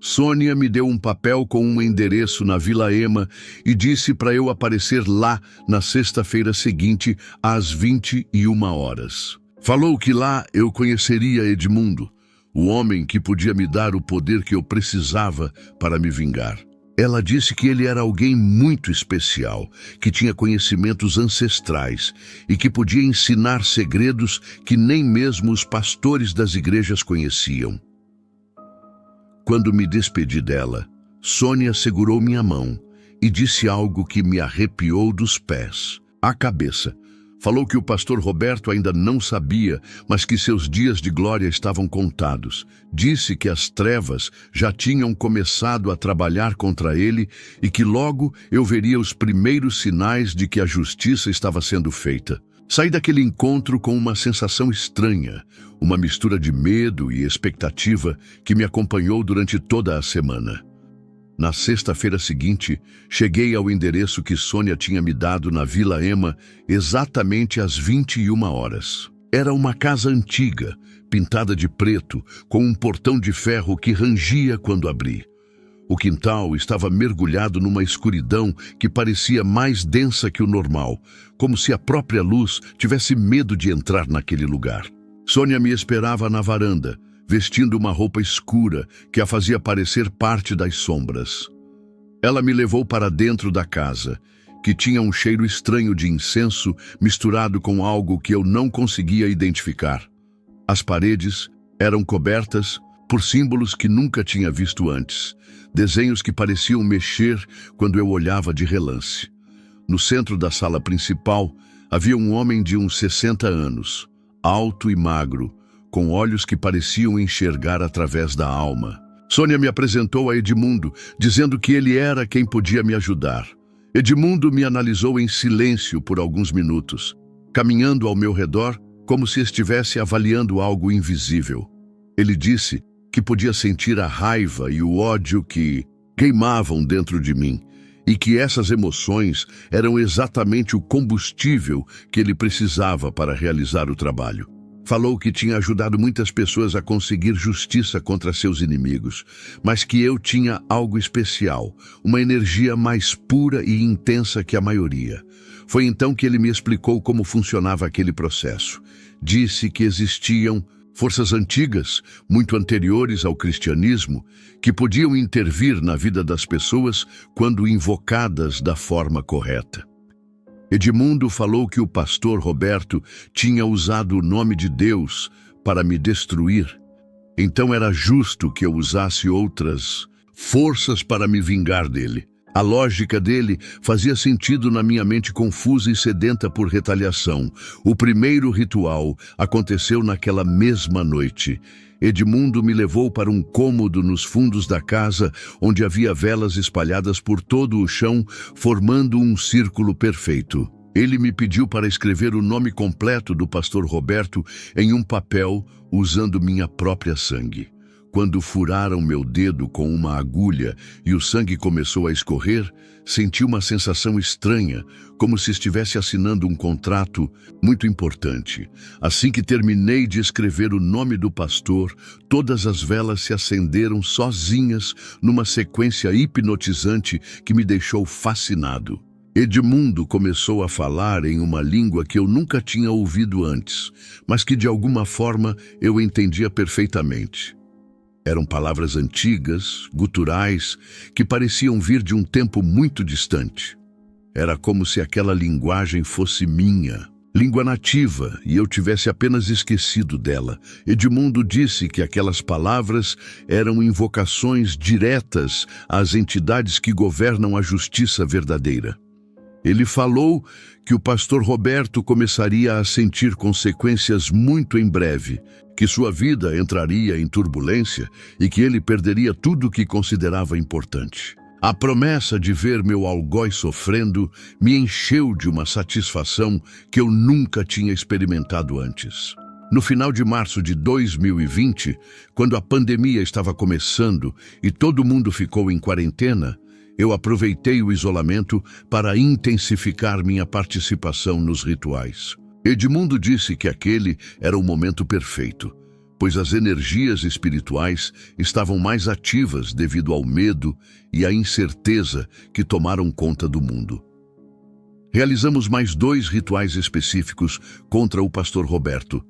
Speaker 2: Sônia me deu um papel com um endereço na Vila Ema e disse para eu aparecer lá na sexta-feira seguinte, às 21 horas. Falou que lá eu conheceria Edmundo, o homem que podia me dar o poder que eu precisava para me vingar. Ela disse que ele era alguém muito especial, que tinha conhecimentos ancestrais e que podia ensinar segredos que nem mesmo os pastores das igrejas conheciam. Quando me despedi dela, Sônia segurou minha mão e disse algo que me arrepiou dos pés à cabeça. Falou que o pastor Roberto ainda não sabia, mas que seus dias de glória estavam contados. Disse que as trevas já tinham começado a trabalhar contra ele e que logo eu veria os primeiros sinais de que a justiça estava sendo feita. Saí daquele encontro com uma sensação estranha, uma mistura de medo e expectativa que me acompanhou durante toda a semana. Na sexta-feira seguinte, cheguei ao endereço que Sônia tinha me dado na Vila Ema exatamente às 21 horas. Era uma casa antiga, pintada de preto, com um portão de ferro que rangia quando abri. O quintal estava mergulhado numa escuridão que parecia mais densa que o normal, como se a própria luz tivesse medo de entrar naquele lugar. Sônia me esperava na varanda, vestindo uma roupa escura que a fazia parecer parte das sombras. Ela me levou para dentro da casa, que tinha um cheiro estranho de incenso misturado com algo que eu não conseguia identificar. As paredes eram cobertas por símbolos que nunca tinha visto antes, desenhos que pareciam mexer quando eu olhava de relance. No centro da sala principal havia um homem de uns 60 anos, alto e magro, com olhos que pareciam enxergar através da alma. Sônia me apresentou a Edmundo, dizendo que ele era quem podia me ajudar. Edmundo me analisou em silêncio por alguns minutos, caminhando ao meu redor como se estivesse avaliando algo invisível. Ele disse que podia sentir a raiva e o ódio que queimavam dentro de mim, e que essas emoções eram exatamente o combustível que ele precisava para realizar o trabalho. Falou que tinha ajudado muitas pessoas a conseguir justiça contra seus inimigos, mas que eu tinha algo especial, uma energia mais pura e intensa que a maioria. Foi então que ele me explicou como funcionava aquele processo. Disse que existiam forças antigas, muito anteriores ao cristianismo, que podiam intervir na vida das pessoas quando invocadas da forma correta. Edmundo falou que o pastor Roberto tinha usado o nome de Deus para me destruir. Então era justo que eu usasse outras forças para me vingar dele. A lógica dele fazia sentido na minha mente confusa e sedenta por retaliação. O primeiro ritual aconteceu naquela mesma noite. Edmundo me levou para um cômodo nos fundos da casa, onde havia velas espalhadas por todo o chão, formando um círculo perfeito. Ele me pediu para escrever o nome completo do pastor Roberto em um papel, usando minha própria sangue. Quando furaram meu dedo com uma agulha e o sangue começou a escorrer, senti uma sensação estranha, como se estivesse assinando um contrato muito importante. Assim que terminei de escrever o nome do pastor, todas as velas se acenderam sozinhas numa sequência hipnotizante que me deixou fascinado. Edmundo começou a falar em uma língua que eu nunca tinha ouvido antes, mas que de alguma forma eu entendia perfeitamente. Eram palavras antigas, guturais, que pareciam vir de um tempo muito distante. Era como se aquela linguagem fosse minha, língua nativa, e eu tivesse apenas esquecido dela. Edmundo disse que aquelas palavras eram invocações diretas às entidades que governam a justiça verdadeira. Ele falou que o pastor Roberto começaria a sentir consequências muito em breve, que sua vida entraria em turbulência e que ele perderia tudo o que considerava importante. A promessa de ver meu algoz sofrendo me encheu de uma satisfação que eu nunca tinha experimentado antes. No final de março de 2020, quando a pandemia estava começando e todo mundo ficou em quarentena, eu aproveitei o isolamento para intensificar minha participação nos rituais. Edmundo disse que aquele era o momento perfeito, pois as energias espirituais estavam mais ativas devido ao medo e à incerteza que tomaram conta do mundo. Realizamos mais 2 rituais específicos contra o pastor Roberto,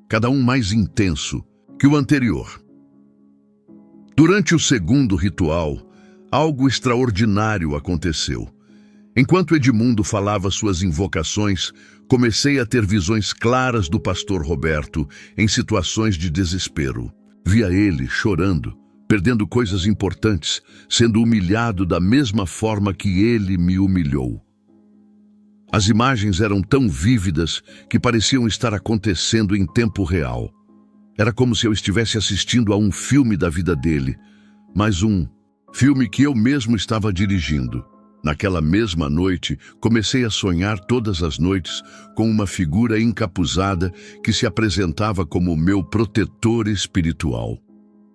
Speaker 2: cada um mais intenso que o anterior. Durante o segundo ritual, algo extraordinário aconteceu. Enquanto Edmundo falava suas invocações, comecei a ter visões claras do pastor Roberto em situações de desespero. Via ele chorando, perdendo coisas importantes, sendo humilhado da mesma forma que ele me humilhou. As imagens eram tão vívidas que pareciam estar acontecendo em tempo real. Era como se eu estivesse assistindo a um filme da vida dele, mas um filme que eu mesmo estava dirigindo. Naquela mesma noite, comecei a sonhar todas as noites com uma figura encapuzada que se apresentava como meu protetor espiritual.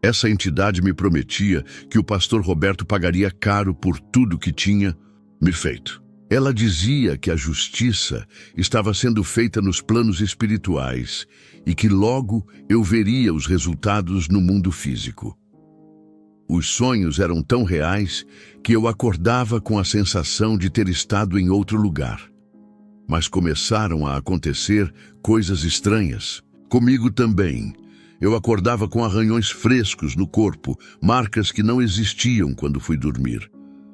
Speaker 2: Essa entidade me prometia que o pastor Roberto pagaria caro por tudo que tinha me feito. Ela dizia que a justiça estava sendo feita nos planos espirituais e que logo eu veria os resultados no mundo físico. Os sonhos eram tão reais que eu acordava com a sensação de ter estado em outro lugar. Mas começaram a acontecer coisas estranhas. Comigo também. Eu acordava com arranhões frescos no corpo, marcas que não existiam quando fui dormir.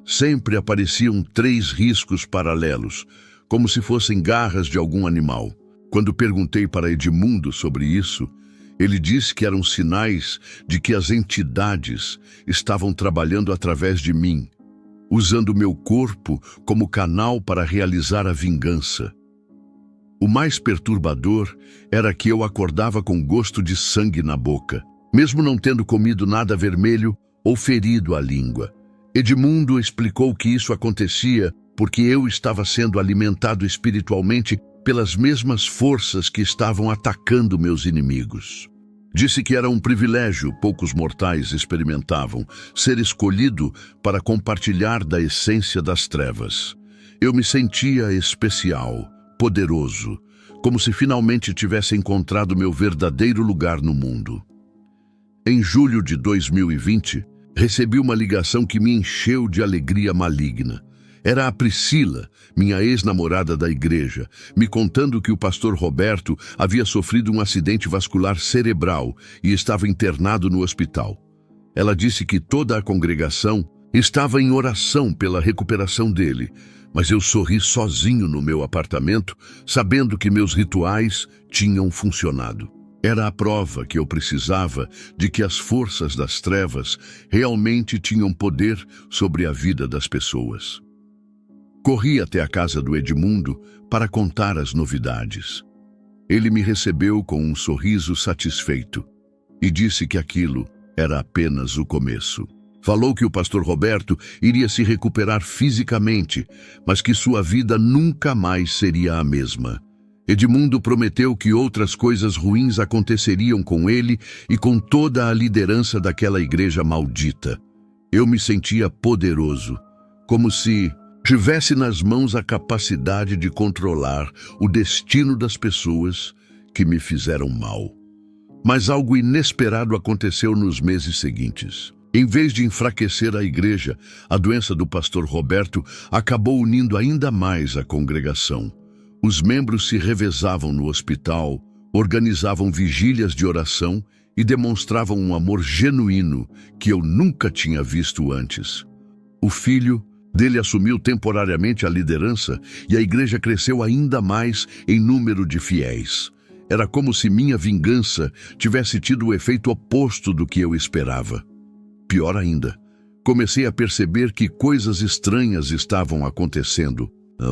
Speaker 2: Sempre apareciam 3 riscos paralelos, como se fossem garras de algum animal. Quando perguntei para Edmundo sobre isso, ele disse que eram sinais de que as entidades estavam trabalhando através de mim, usando meu corpo como canal para realizar a vingança. O mais perturbador era que eu acordava com gosto de sangue na boca, mesmo não tendo comido nada vermelho ou ferido a língua. Edmundo explicou que isso acontecia porque eu estava sendo alimentado espiritualmente pelas mesmas forças que estavam atacando meus inimigos. Disse que era um privilégio poucos mortais experimentavam, ser escolhido para compartilhar da essência das trevas. Eu me sentia especial, poderoso, como se finalmente tivesse encontrado meu verdadeiro lugar no mundo. Em julho de 2020, recebi uma ligação que me encheu de alegria maligna. Era a Priscila, minha ex-namorada da igreja, me contando que o pastor Roberto havia sofrido um acidente vascular cerebral e estava internado no hospital. Ela disse que toda a congregação estava em oração pela recuperação dele, mas eu sorri sozinho no meu apartamento, sabendo que meus rituais tinham funcionado. Era a prova que eu precisava de que as forças das trevas realmente tinham poder sobre a vida das pessoas. Corri até a casa do Edmundo para contar as novidades. Ele me recebeu com um sorriso satisfeito e disse que aquilo era apenas o começo. Falou que o pastor Roberto iria se recuperar fisicamente, mas que sua vida nunca mais seria a mesma. Edmundo prometeu que outras coisas ruins aconteceriam com ele e com toda a liderança daquela igreja maldita. Eu me sentia poderoso, como se tivesse nas mãos a capacidade de controlar o destino das pessoas que me fizeram mal. Mas algo inesperado aconteceu nos meses seguintes. Em vez de enfraquecer a igreja, a doença do pastor Roberto acabou unindo ainda mais a congregação. Os membros se revezavam no hospital, organizavam vigílias de oração e demonstravam um amor genuíno que eu nunca tinha visto antes. O filho dele assumiu temporariamente a liderança e a igreja cresceu ainda mais em número de fiéis. Era como se minha vingança tivesse tido o efeito oposto do que eu esperava. Pior ainda, comecei a perceber que coisas estranhas estavam acontecendo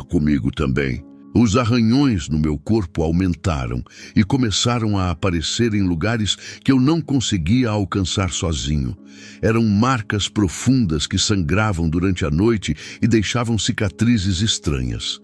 Speaker 2: comigo também. Os arranhões no meu corpo aumentaram e começaram a aparecer em lugares que eu não conseguia alcançar sozinho. Eram marcas profundas que sangravam durante a noite e deixavam cicatrizes estranhas.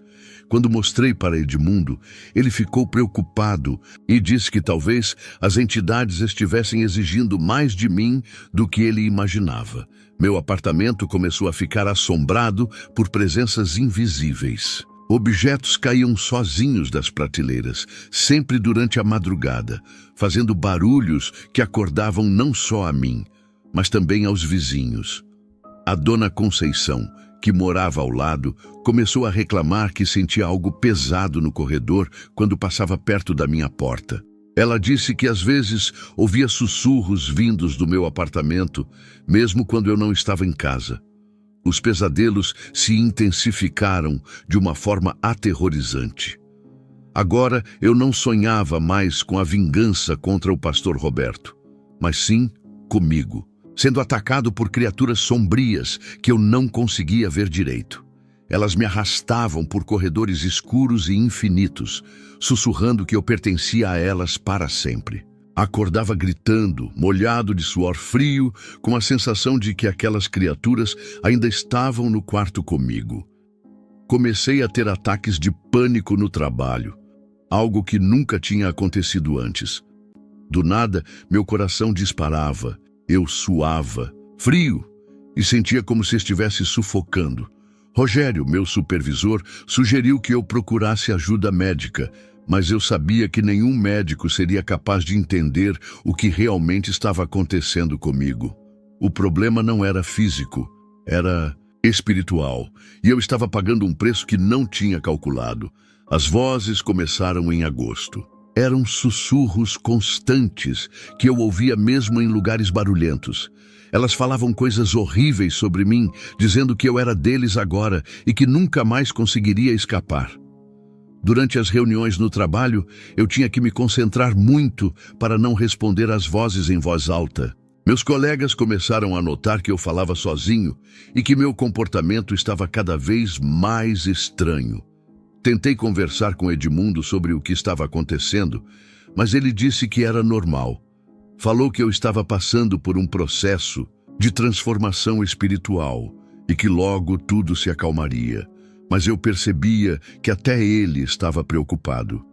Speaker 2: Quando mostrei para Edmundo, ele ficou preocupado e disse que talvez as entidades estivessem exigindo mais de mim do que ele imaginava. Meu apartamento começou a ficar assombrado por presenças invisíveis. Objetos caíam sozinhos das prateleiras, sempre durante a madrugada, fazendo barulhos que acordavam não só a mim, mas também aos vizinhos. A dona Conceição, que morava ao lado, começou a reclamar que sentia algo pesado no corredor quando passava perto da minha porta. Ela disse que às vezes ouvia sussurros vindos do meu apartamento, mesmo quando eu não estava em casa. Os pesadelos se intensificaram de uma forma aterrorizante. Agora eu não sonhava mais com a vingança contra o pastor Roberto, mas sim comigo, sendo atacado por criaturas sombrias que eu não conseguia ver direito. Elas me arrastavam por corredores escuros e infinitos, sussurrando que eu pertencia a elas para sempre. Acordava gritando, molhado de suor frio, com a sensação de que aquelas criaturas ainda estavam no quarto comigo. Comecei a ter ataques de pânico no trabalho, algo que nunca tinha acontecido antes. Do nada, meu coração disparava, eu suava, frio, e sentia como se estivesse sufocando. Rogério, meu supervisor, sugeriu que eu procurasse ajuda médica, mas eu sabia que nenhum médico seria capaz de entender o que realmente estava acontecendo comigo. O problema não era físico, era espiritual, e eu estava pagando um preço que não tinha calculado. As vozes começaram em agosto. Eram sussurros constantes que eu ouvia mesmo em lugares barulhentos. Elas falavam coisas horríveis sobre mim, dizendo que eu era deles agora e que nunca mais conseguiria escapar. Durante as reuniões no trabalho, eu tinha que me concentrar muito para não responder às vozes em voz alta. Meus colegas começaram a notar que eu falava sozinho e que meu comportamento estava cada vez mais estranho. Tentei conversar com Edmundo sobre o que estava acontecendo, mas ele disse que era normal. Falou que eu estava passando por um processo de transformação espiritual e que logo tudo se acalmaria. Mas eu percebia que até ele estava preocupado.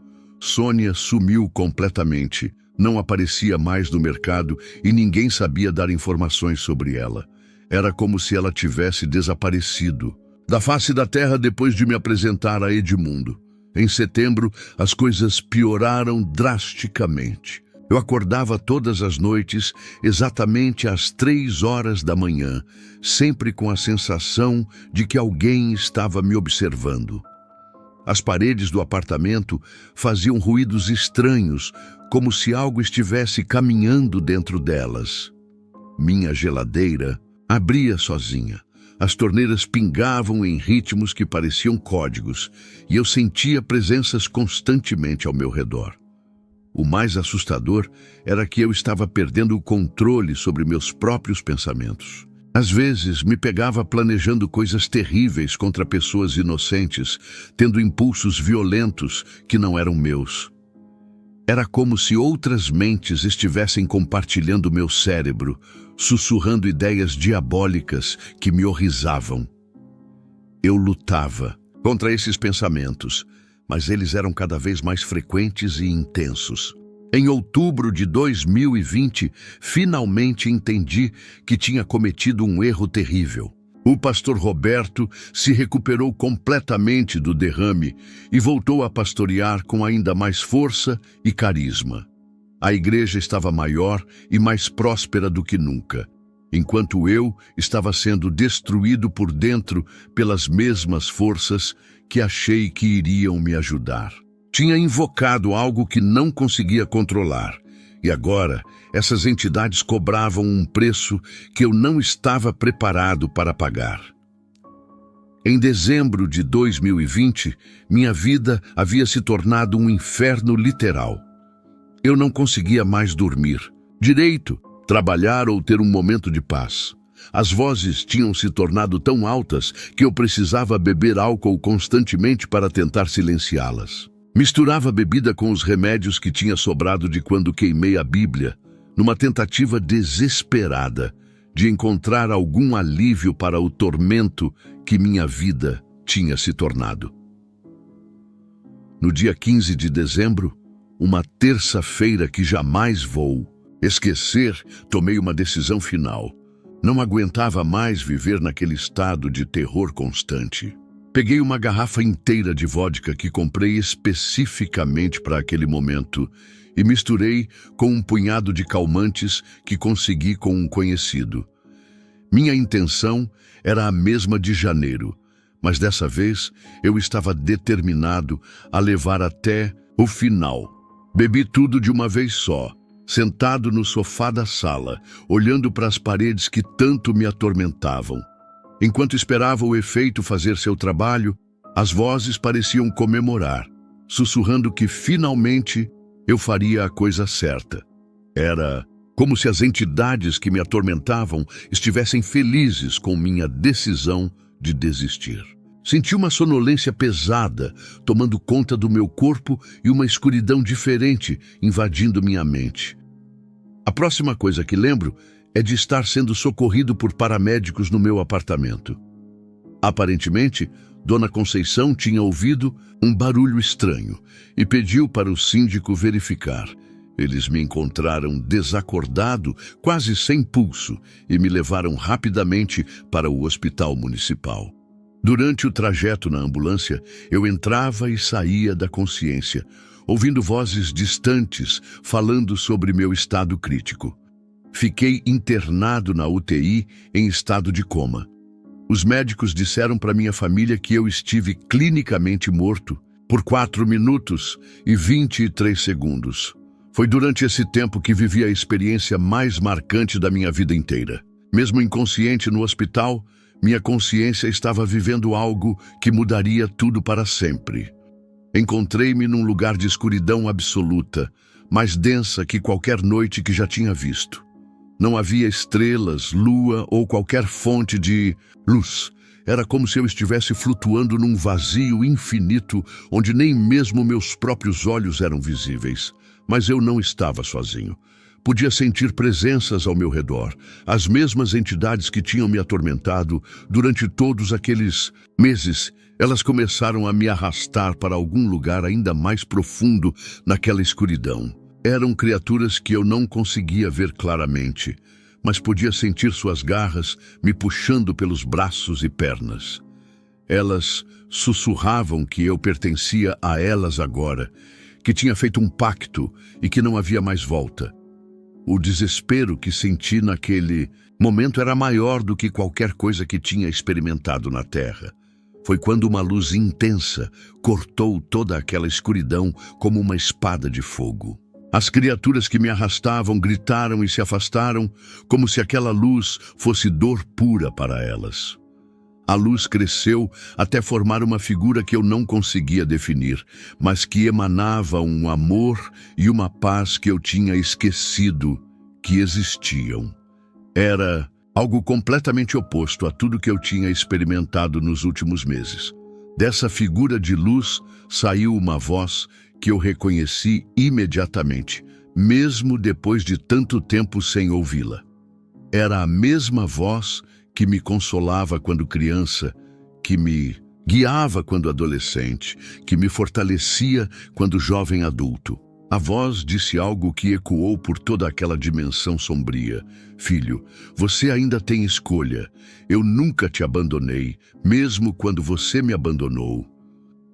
Speaker 2: Sônia sumiu completamente, não aparecia mais no mercado e ninguém sabia dar informações sobre ela. Era como se ela tivesse desaparecido da face da terra depois de me apresentar a Edmundo. Em setembro, as coisas pioraram drasticamente. Eu acordava todas as noites, exatamente às 3 horas da manhã, sempre com a sensação de que alguém estava me observando. As paredes do apartamento faziam ruídos estranhos, como se algo estivesse caminhando dentro delas. Minha geladeira abria sozinha. As torneiras pingavam em ritmos que pareciam códigos, e eu sentia presenças constantemente ao meu redor. O mais assustador era que eu estava perdendo o controle sobre meus próprios pensamentos. Às vezes, me pegava planejando coisas terríveis contra pessoas inocentes, tendo impulsos violentos que não eram meus. Era como se outras mentes estivessem compartilhando meu cérebro, sussurrando ideias diabólicas que me horrorizavam. Eu lutava contra esses pensamentos, mas eles eram cada vez mais frequentes e intensos. Em outubro de 2020, finalmente entendi que tinha cometido um erro terrível. O pastor Roberto se recuperou completamente do derrame e voltou a pastorear com ainda mais força e carisma. A igreja estava maior e mais próspera do que nunca, enquanto eu estava sendo destruído por dentro pelas mesmas forças que achei que iriam me ajudar. Tinha invocado algo que não conseguia controlar, e agora essas entidades cobravam um preço que eu não estava preparado para pagar. Em dezembro de 2020, minha vida havia se tornado um inferno literal. Eu não conseguia mais dormir direito, trabalhar ou ter um momento de paz. As vozes tinham se tornado tão altas que eu precisava beber álcool constantemente para tentar silenciá-las. Misturava a bebida com os remédios que tinha sobrado de quando queimei a Bíblia, numa tentativa desesperada de encontrar algum alívio para o tormento que minha vida tinha se tornado. No dia 15 de dezembro, uma terça-feira que jamais vou esquecer, tomei uma decisão final. Não aguentava mais viver naquele estado de terror constante. Peguei uma garrafa inteira de vodka que comprei especificamente para aquele momento e misturei com um punhado de calmantes que consegui com um conhecido. Minha intenção era a mesma de janeiro, mas dessa vez eu estava determinado a levar até o final. Bebi tudo de uma vez só, sentado no sofá da sala, olhando para as paredes que tanto me atormentavam. Enquanto esperava o efeito fazer seu trabalho, as vozes pareciam comemorar, sussurrando que finalmente eu faria a coisa certa. Era como se as entidades que me atormentavam estivessem felizes com minha decisão de desistir. Senti uma sonolência pesada tomando conta do meu corpo e uma escuridão diferente invadindo minha mente. A próxima coisa que lembro é de estar sendo socorrido por paramédicos no meu apartamento. Aparentemente, Dona Conceição tinha ouvido um barulho estranho e pediu para o síndico verificar. Eles me encontraram desacordado, quase sem pulso, e me levaram rapidamente para o hospital municipal. Durante o trajeto na ambulância, eu entrava e saía da consciência, ouvindo vozes distantes falando sobre meu estado crítico. Fiquei internado na UTI em estado de coma. Os médicos disseram para minha família que eu estive clinicamente morto por 4 minutos e 23 segundos. Foi durante esse tempo que vivi a experiência mais marcante da minha vida inteira. Mesmo inconsciente no hospital, minha consciência estava vivendo algo que mudaria tudo para sempre. Encontrei-me num lugar de escuridão absoluta, mais densa que qualquer noite que já tinha visto. Não havia estrelas, lua ou qualquer fonte de luz. Era como se eu estivesse flutuando num vazio infinito onde nem mesmo meus próprios olhos eram visíveis. Mas eu não estava sozinho. Podia sentir presenças ao meu redor, as mesmas entidades que tinham me atormentado durante todos aqueles meses. Elas começaram a me arrastar para algum lugar ainda mais profundo naquela escuridão. Eram criaturas que eu não conseguia ver claramente, mas podia sentir suas garras me puxando pelos braços e pernas. Elas sussurravam que eu pertencia a elas agora, que tinha feito um pacto e que não havia mais volta. O desespero que senti naquele momento era maior do que qualquer coisa que tinha experimentado na Terra. Foi quando uma luz intensa cortou toda aquela escuridão como uma espada de fogo. As criaturas que me arrastavam gritaram e se afastaram, como se aquela luz fosse dor pura para elas. A luz cresceu até formar uma figura que eu não conseguia definir, mas que emanava um amor e uma paz que eu tinha esquecido que existiam. Era algo completamente oposto a tudo que eu tinha experimentado nos últimos meses. Dessa figura de luz saiu uma voz que eu reconheci imediatamente, mesmo depois de tanto tempo sem ouvi-la. Era a mesma voz que me consolava quando criança, que me guiava quando adolescente, que me fortalecia quando jovem adulto. A voz disse algo que ecoou por toda aquela dimensão sombria. Filho, você ainda tem escolha. Eu nunca te abandonei, mesmo quando você me abandonou.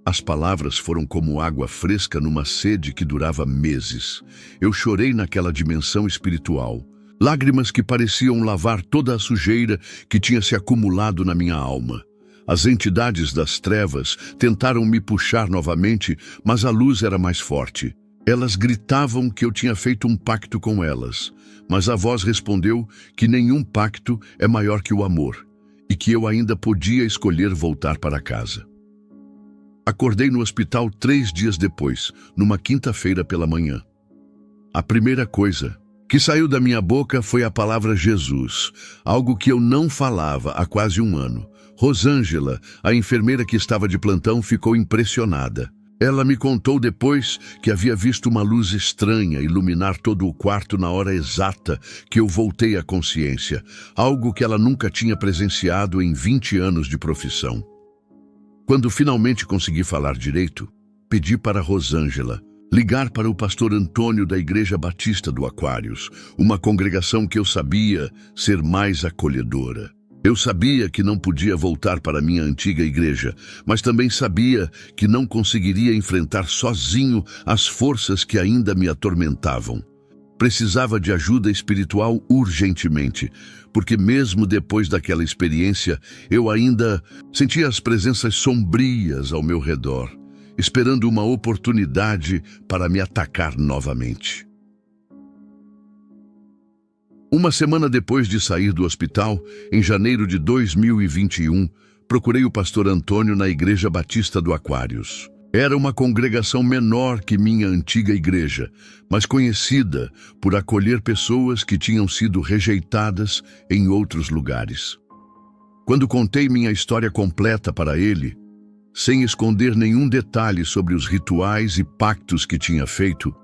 Speaker 2: As palavras foram como água fresca numa sede que durava meses. Eu chorei naquela dimensão espiritual. Lágrimas que pareciam lavar toda a sujeira que tinha se acumulado na minha alma. As entidades das trevas tentaram me puxar novamente, mas a luz era mais forte. Elas gritavam que eu tinha feito um pacto com elas, mas a voz respondeu que nenhum pacto é maior que o amor e que eu ainda podia escolher voltar para casa. Acordei no hospital 3 dias depois, numa quinta-feira pela manhã. A primeira coisa que saiu da minha boca foi a palavra Jesus, algo que eu não falava há quase um ano. Rosângela, a enfermeira que estava de plantão, ficou impressionada. Ela me contou depois que havia visto uma luz estranha iluminar todo o quarto na hora exata que eu voltei à consciência, algo que ela nunca tinha presenciado em 20 anos de profissão. Quando finalmente consegui falar direito, pedi para Rosângela ligar para o pastor Antônio da Igreja Batista do Aquários, uma congregação que eu sabia ser mais acolhedora. Eu sabia que não podia voltar para minha antiga igreja, mas também sabia que não conseguiria enfrentar sozinho as forças que ainda me atormentavam. Precisava de ajuda espiritual urgentemente, porque mesmo depois daquela experiência, eu ainda sentia as presenças sombrias ao meu redor, esperando uma oportunidade para me atacar novamente. Uma semana depois de sair do hospital, em janeiro de 2021, procurei o pastor Antônio na Igreja Batista do Aquários. Era uma congregação menor que minha antiga igreja, mas conhecida por acolher pessoas que tinham sido rejeitadas em outros lugares. Quando contei minha história completa para ele, sem esconder nenhum detalhe sobre os rituais e pactos que tinha feito,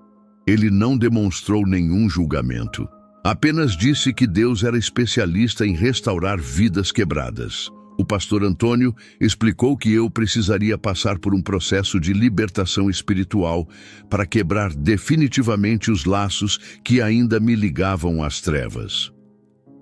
Speaker 2: ele não demonstrou nenhum julgamento. Apenas disse que Deus era especialista em restaurar vidas quebradas. O pastor Antônio explicou que eu precisaria passar por um processo de libertação espiritual para quebrar definitivamente os laços que ainda me ligavam às trevas.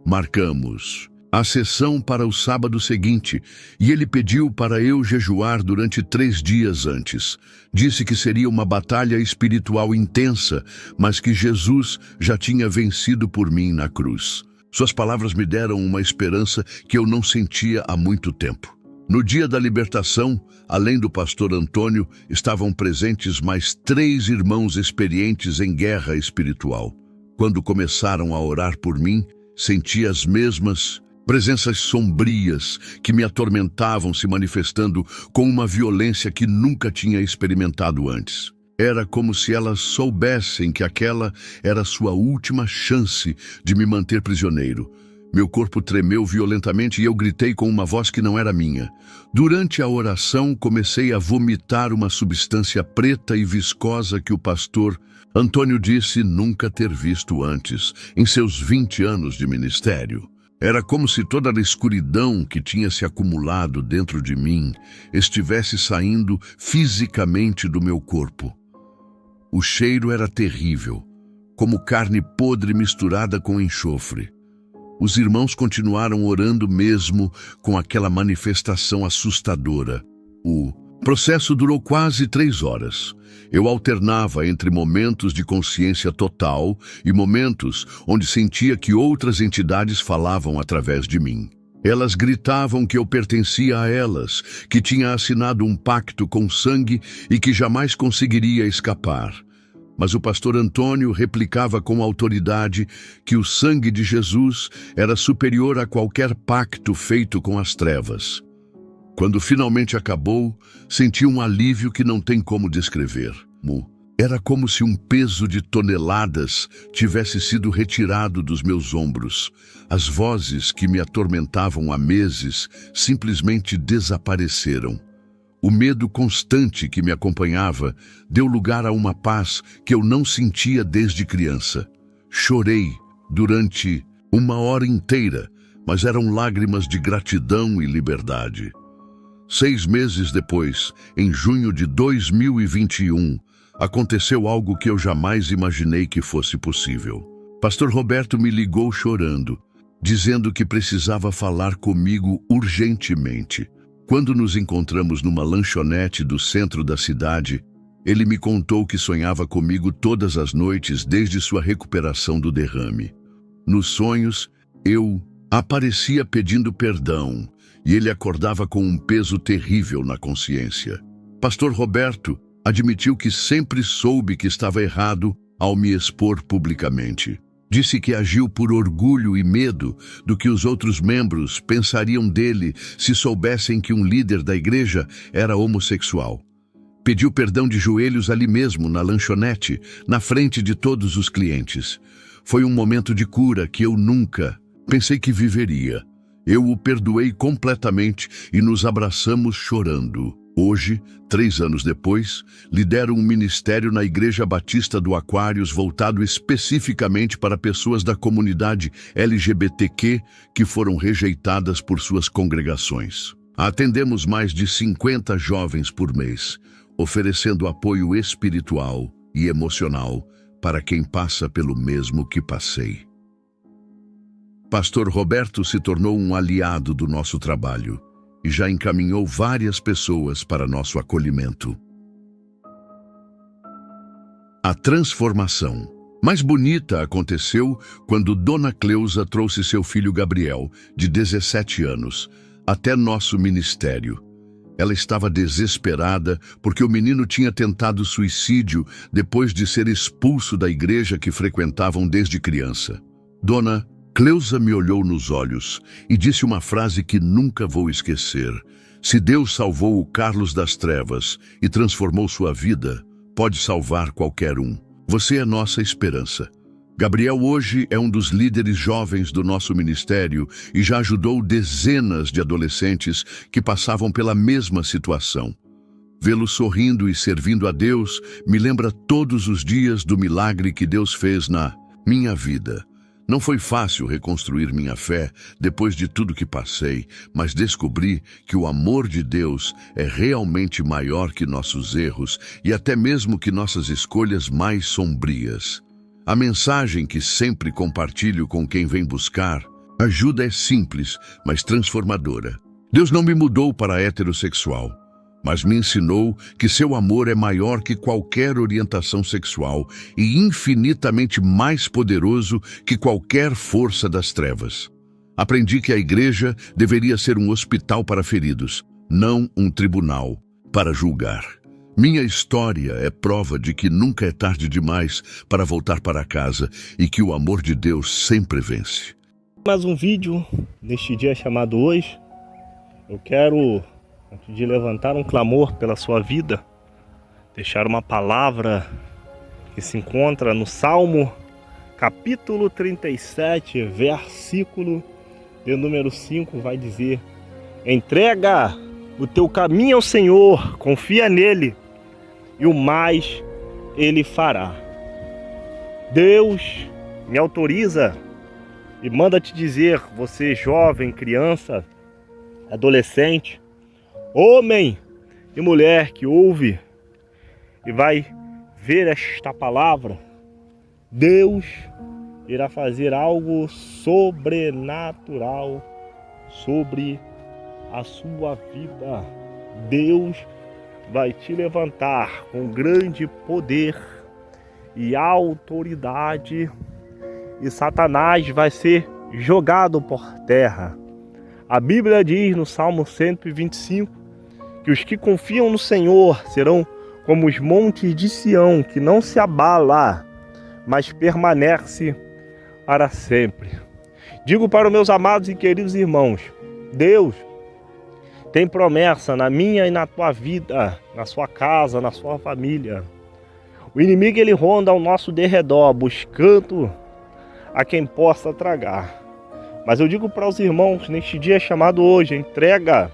Speaker 2: Marcamos a sessão para o sábado seguinte e ele pediu para eu jejuar durante 3 dias antes. Disse que seria uma batalha espiritual intensa, mas que Jesus já tinha vencido por mim na cruz. Suas palavras me deram uma esperança que eu não sentia há muito tempo. No dia da libertação, além do pastor Antônio, estavam presentes mais 3 irmãos experientes em guerra espiritual. Quando começaram a orar por mim, senti as mesmas presenças sombrias que me atormentavam se manifestando com uma violência que nunca tinha experimentado antes. Era como se elas soubessem que aquela era sua última chance de me manter prisioneiro. Meu corpo tremeu violentamente e eu gritei com uma voz que não era minha. Durante a oração, comecei a vomitar uma substância preta e viscosa que o pastor Antônio disse nunca ter visto antes, em seus 20 anos de ministério. Era como se toda a escuridão que tinha se acumulado dentro de mim estivesse saindo fisicamente do meu corpo. O cheiro era terrível, como carne podre misturada com enxofre. Os irmãos continuaram orando mesmo com aquela manifestação assustadora. O processo durou quase 3 horas. Eu alternava entre momentos de consciência total e momentos onde sentia que outras entidades falavam através de mim. Elas gritavam que eu pertencia a elas, que tinha assinado um pacto com sangue e que jamais conseguiria escapar. Mas o pastor Antônio replicava com autoridade que o sangue de Jesus era superior a qualquer pacto feito com as trevas. Quando finalmente acabou, senti um alívio que não tem como descrever. Era como se um peso de toneladas tivesse sido retirado dos meus ombros. As vozes que me atormentavam há meses simplesmente desapareceram. O medo constante que me acompanhava deu lugar a uma paz que eu não sentia desde criança. Chorei durante 1 hora inteira, mas eram lágrimas de gratidão e liberdade. 6 meses depois, em junho de 2021, aconteceu algo que eu jamais imaginei que fosse possível. Pastor Roberto me ligou chorando, dizendo que precisava falar comigo urgentemente. Quando nos encontramos numa lanchonete do centro da cidade, ele me contou que sonhava comigo todas as noites desde sua recuperação do derrame. Nos sonhos, eu aparecia pedindo perdão e ele acordava com um peso terrível na consciência. Pastor Roberto admitiu que sempre soube que estava errado ao me expor publicamente. Disse que agiu por orgulho e medo do que os outros membros pensariam dele se soubessem que um líder da igreja era homossexual. Pediu perdão de joelhos ali mesmo, na lanchonete, na frente de todos os clientes. Foi um momento de cura que eu nunca pensei que viveria. Eu o perdoei completamente e nos abraçamos chorando. Hoje, 3 anos depois, lidero um ministério na Igreja Batista do Aquários voltado especificamente para pessoas da comunidade LGBTQ que foram rejeitadas por suas congregações. Atendemos mais de 50 jovens por mês, oferecendo apoio espiritual e emocional para quem passa pelo mesmo que passei. Pastor Roberto se tornou um aliado do nosso trabalho e já encaminhou várias pessoas para nosso acolhimento. A transformação mais bonita aconteceu quando Dona Cleusa trouxe seu filho Gabriel, de 17 anos, até nosso ministério. Ela estava desesperada porque o menino tinha tentado suicídio depois de ser expulso da igreja que frequentavam desde criança. Dona Cleusa me olhou nos olhos e disse uma frase que nunca vou esquecer. Se Deus salvou o Carlos das trevas e transformou sua vida, pode salvar qualquer um. Você é nossa esperança. Gabriel hoje é um dos líderes jovens do nosso ministério e já ajudou dezenas de adolescentes que passavam pela mesma situação. Vê-lo sorrindo e servindo a Deus me lembra todos os dias do milagre que Deus fez na minha vida. Não foi fácil reconstruir minha fé depois de tudo que passei, mas descobri que o amor de Deus é realmente maior que nossos erros e até mesmo que nossas escolhas mais sombrias. A mensagem que sempre compartilho com quem vem buscar ajuda é simples, mas transformadora. Deus não me mudou para heterossexual, mas me ensinou que seu amor é maior que qualquer orientação sexual e infinitamente mais poderoso que qualquer força das trevas. Aprendi que a igreja deveria ser um hospital para feridos, não um tribunal para julgar. Minha história é prova de que nunca é tarde demais para voltar para casa e que o amor de Deus sempre vence.
Speaker 1: Mais um vídeo neste dia chamado hoje. Eu quero, antes de levantar um clamor pela sua vida, deixar uma palavra que se encontra no Salmo, capítulo 37, versículo de número 5, vai dizer: entrega o teu caminho ao Senhor, confia nele, e o mais ele fará. Deus me autoriza e manda te dizer, você jovem, criança, adolescente, homem e mulher que ouve e vai ver esta palavra, Deus irá fazer algo sobrenatural sobre a sua vida. Deus vai te levantar com grande poder e autoridade, e Satanás vai ser jogado por terra. A Bíblia diz no Salmo 125 que os que confiam no Senhor serão como os montes de Sião, que não se abala, mas permanece para sempre. Digo para os meus amados e queridos irmãos, Deus tem promessa na minha e na tua vida, na sua casa, na sua família. O inimigo ele ronda ao nosso derredor, buscando a quem possa tragar. Mas eu digo para os irmãos, neste dia chamado hoje, entrega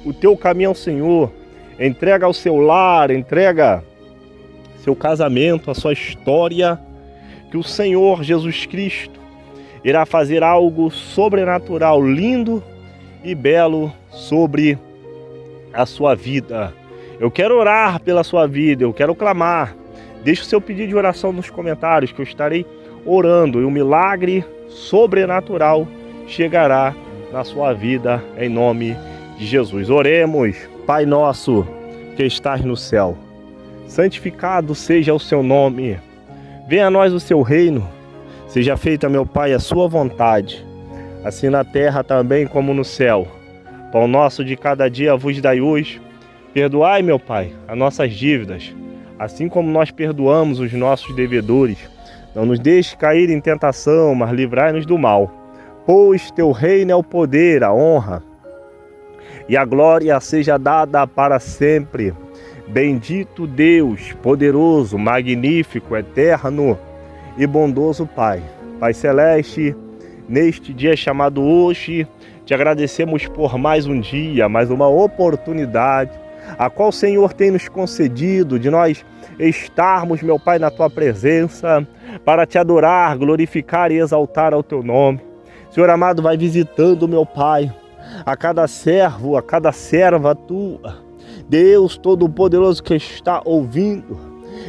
Speaker 1: o teu caminho ao Senhor, entrega o seu lar, entrega seu casamento, a sua história, que o Senhor Jesus Cristo irá fazer algo sobrenatural, lindo e belo sobre a sua vida. Eu quero orar pela sua vida, eu quero clamar. Deixe o seu pedido de oração nos comentários, que eu estarei orando e um milagre sobrenatural chegará na sua vida, em nome de Jesus. Oremos. Pai nosso que estás no céu, santificado seja o seu nome. Venha a nós o seu reino. Seja feita, meu Pai, a sua vontade, assim na terra também como no céu. Pão nosso de cada dia vos dai hoje. Perdoai, meu Pai, as nossas dívidas, assim como nós perdoamos os nossos devedores. Não nos deixe cair em tentação, mas livrai-nos do mal. Pois teu reino é o poder, a honra e a glória seja dada para sempre. Bendito Deus, poderoso, magnífico, eterno e bondoso Pai. Pai Celeste, neste dia chamado hoje, te agradecemos por mais um dia, mais uma oportunidade, a qual o Senhor tem nos concedido de nós estarmos, meu Pai, na tua presença, para te adorar, glorificar e exaltar ao teu nome. Senhor amado, vai visitando, meu Pai, a cada servo, a cada serva tua, Deus Todo-Poderoso que está ouvindo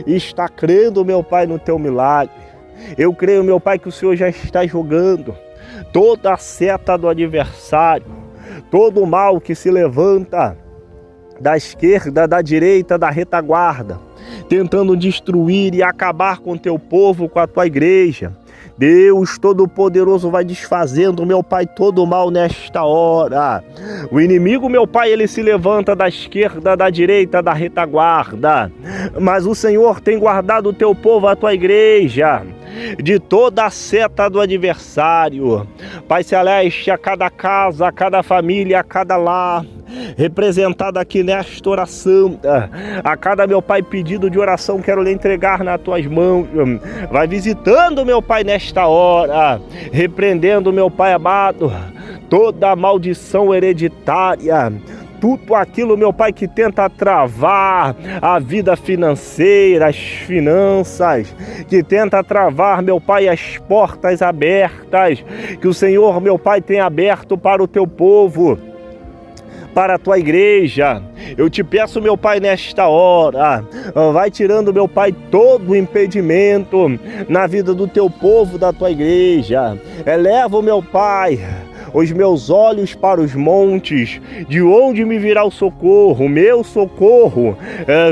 Speaker 1: e está crendo, meu Pai, no teu milagre. Eu creio, meu Pai, que o Senhor já está jogando toda a seta do adversário, todo o mal que se levanta da esquerda, da direita, da retaguarda, tentando destruir e acabar com o teu povo, com a tua igreja. Deus Todo-Poderoso vai desfazendo, meu Pai, todo o mal nesta hora. O inimigo, meu Pai, ele se levanta da esquerda, da direita, da retaguarda. Mas o Senhor tem guardado o teu povo, a tua igreja, de toda a seta do adversário. Pai Celeste, a cada casa, a cada família, a cada lar representada aqui nesta oração, a cada, meu Pai, pedido de oração, quero lhe entregar nas tuas mãos. Vai visitando, meu Pai, nesta hora, repreendendo, meu Pai amado, toda a maldição hereditária, tudo aquilo, meu Pai, que tenta travar a vida financeira, as finanças, que tenta travar, meu Pai, as portas abertas, que o Senhor, meu Pai, tem aberto para o teu povo, para a tua igreja. Eu te peço, meu Pai, nesta hora, vai tirando, meu Pai, todo o impedimento na vida do teu povo, da tua igreja. Eleva, meu Pai, os meus olhos para os montes, de onde me virá o socorro? O meu socorro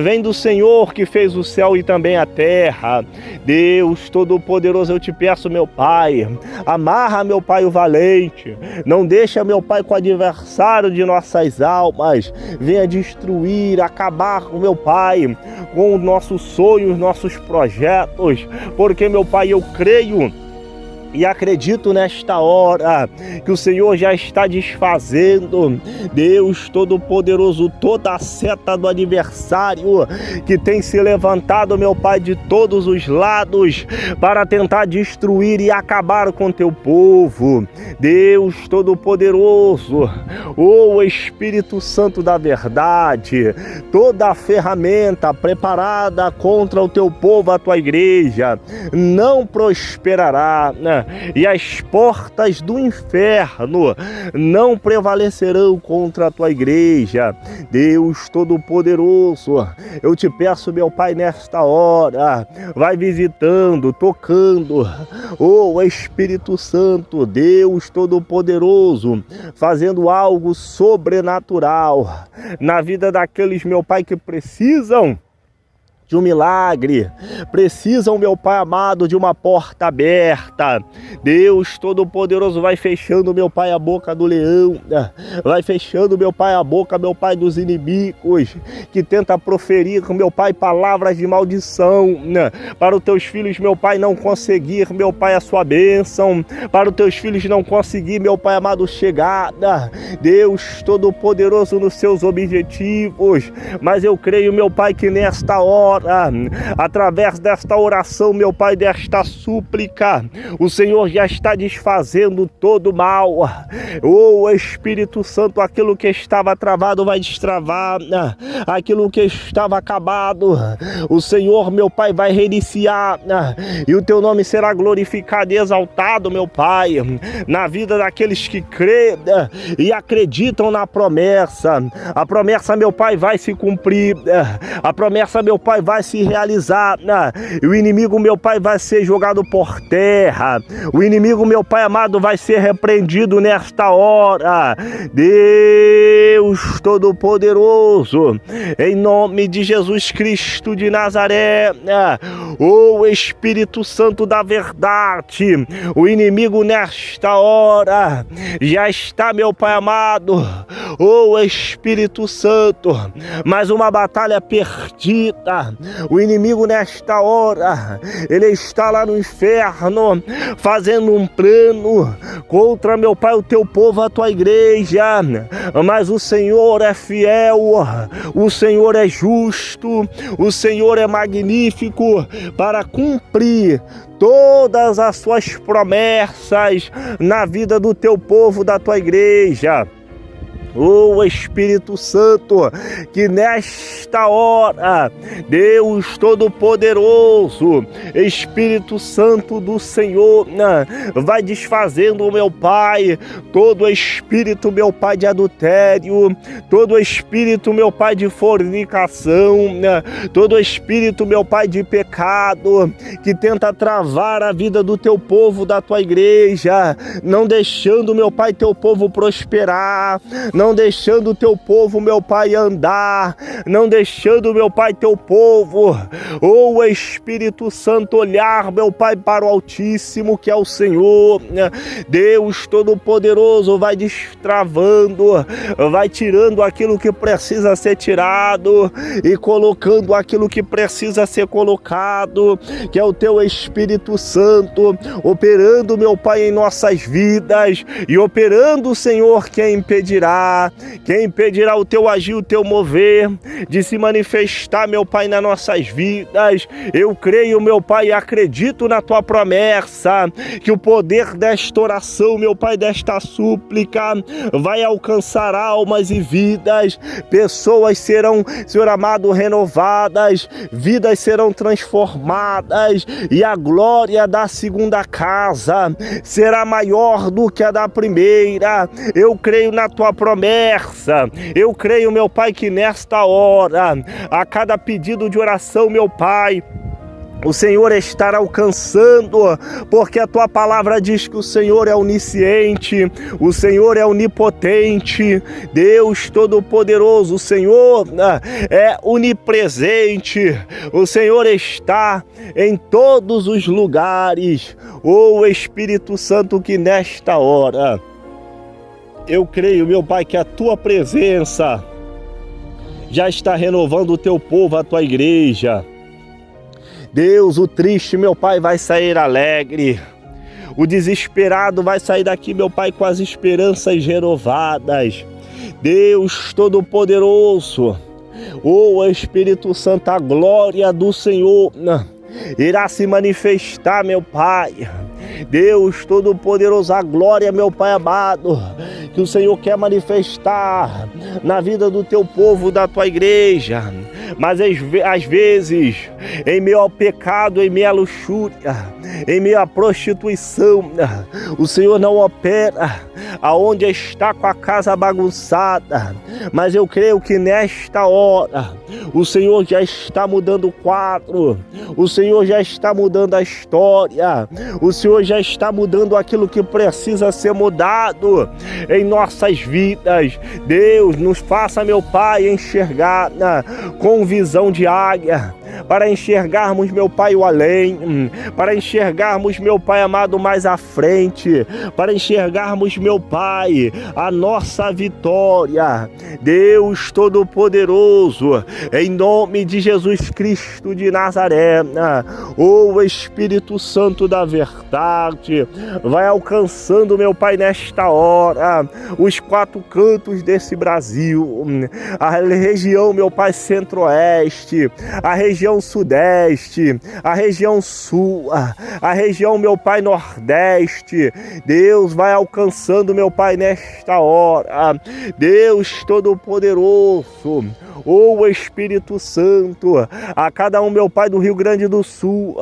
Speaker 1: vem do Senhor que fez o céu e também a terra. Deus Todo-Poderoso, eu te peço, meu Pai, amarra, meu Pai, o valente, não deixa, meu Pai, com o adversário de nossas almas, venha destruir, acabar, meu Pai, com os nossos sonhos, nossos projetos, porque, meu Pai, eu creio e acredito nesta hora que o Senhor já está desfazendo, Deus Todo-Poderoso, toda a seta do adversário que tem se levantado, meu Pai, de todos os lados para tentar destruir e acabar com teu povo. Deus Todo-Poderoso, ô Espírito Santo da verdade, toda a ferramenta preparada contra o teu povo, a tua igreja, não prosperará, e as portas do inferno não prevalecerão contra a tua igreja. Deus Todo-Poderoso, eu te peço, meu Pai, nesta hora, vai visitando, tocando, ô Espírito Santo, Deus Todo-Poderoso, fazendo algo sobrenatural na vida daqueles, meu Pai, que precisam de um milagre, precisam, meu Pai amado, de uma porta aberta. Deus Todo-Poderoso, vai fechando, meu Pai, a boca do leão, vai fechando, meu Pai, a boca, meu Pai, dos inimigos, que tenta proferir, meu Pai, palavras de maldição, para os teus filhos, meu Pai, não conseguir, meu Pai, a sua bênção, para os teus filhos não conseguir, meu Pai amado, chegar, Deus Todo-Poderoso, nos seus objetivos. Mas eu creio, meu Pai, que nesta hora, através desta oração, meu Pai, desta súplica, o Senhor já está desfazendo todo mal. Oh, Espírito Santo, aquilo que estava travado vai destravar, aquilo que estava acabado, o Senhor, meu Pai, vai reiniciar, e o teu nome será glorificado e exaltado, meu Pai, na vida daqueles que crêem e acreditam na promessa. A promessa, meu Pai, vai se cumprir, a promessa, meu Pai, vai se realizar, e o inimigo, meu Pai, vai ser jogado por terra, o inimigo, meu Pai amado, vai ser repreendido nesta hora. Deus Todo-Poderoso, em nome de Jesus Cristo de Nazaré, oh Espírito Santo da verdade, o inimigo nesta hora já está, meu Pai amado, oh Espírito Santo, mais uma batalha perdida. O inimigo nesta hora, ele está lá no inferno, fazendo um plano contra, meu Pai, o teu povo, a tua igreja. Mas o Senhor é fiel, o Senhor é justo, o Senhor é magnífico para cumprir todas as suas promessas na vida do teu povo, da tua igreja. Oh Espírito Santo, que nesta hora, Deus Todo-Poderoso, Espírito Santo do Senhor, vai desfazendo, meu Pai, todo espírito, meu Pai, de adultério, todo espírito, meu Pai, de fornicação, todo espírito, meu Pai, de pecado, que tenta travar a vida do teu povo, da tua igreja, não deixando, meu Pai, teu povo prosperar, não deixando o teu povo, meu Pai, andar, não deixando, meu Pai, teu povo, oh Espírito Santo, olhar, meu Pai, para o Altíssimo, que é o Senhor. Deus Todo-Poderoso, vai destravando, vai tirando aquilo que precisa ser tirado e colocando aquilo que precisa ser colocado, que é o teu Espírito Santo, operando, meu Pai, em nossas vidas, e operando, Senhor, quem impedirá o teu agir, o teu mover, de se manifestar, meu Pai, nas nossas vidas. Eu creio, meu Pai, e acredito na tua promessa, que o poder desta oração, meu Pai, desta súplica, vai alcançar almas e vidas, pessoas serão, Senhor amado, renovadas, vidas serão transformadas, e a glória da segunda casa será maior do que a da primeira. Eu creio na tua promessa. Eu creio, meu Pai, que nesta hora, a cada pedido de oração, meu Pai, o Senhor estará alcançando, porque a tua palavra diz que o Senhor é onisciente, o Senhor é onipotente, Deus Todo-Poderoso, o Senhor é onipresente, o Senhor está em todos os lugares. Oh Espírito Santo, que nesta hora, eu creio, meu Pai, que a tua presença já está renovando o teu povo, a tua igreja. Deus, o triste, meu Pai, vai sair alegre. O desesperado vai sair daqui, meu Pai, com as esperanças renovadas. Deus Todo-Poderoso, oh Espírito Santo, a glória do Senhor irá se manifestar, meu Pai. Deus Todo-Poderoso, a glória, meu Pai amado, que o Senhor quer manifestar na vida do teu povo, da tua igreja. Mas às vezes, em meio ao pecado, em meio à luxúria, em meio à prostituição, o Senhor não opera aonde está com a casa bagunçada. Mas eu creio que nesta hora o Senhor já está mudando o quadro, o Senhor já está mudando a história, o Senhor já está mudando aquilo que precisa ser mudado em nossas vidas. Deus, nos faça, meu Pai, enxergar com visão de águia para enxergarmos, meu Pai, o além, para enxergarmos, meu Pai amado, mais à frente, para enxergarmos, meu Pai, a nossa vitória. Deus Todo-Poderoso, em nome de Jesus Cristo de Nazaré, o Espírito Santo da verdade, vai alcançando, meu Pai, nesta hora, os quatro cantos desse Brasil, a região, meu Pai, centro-oeste, a região sudeste, a região sul, a região, meu Pai, nordeste. Deus vai alcançando, meu Pai, nesta hora. Deus Todo-Poderoso, o Espírito Santo, a cada um, meu Pai, do Rio Grande do Sul,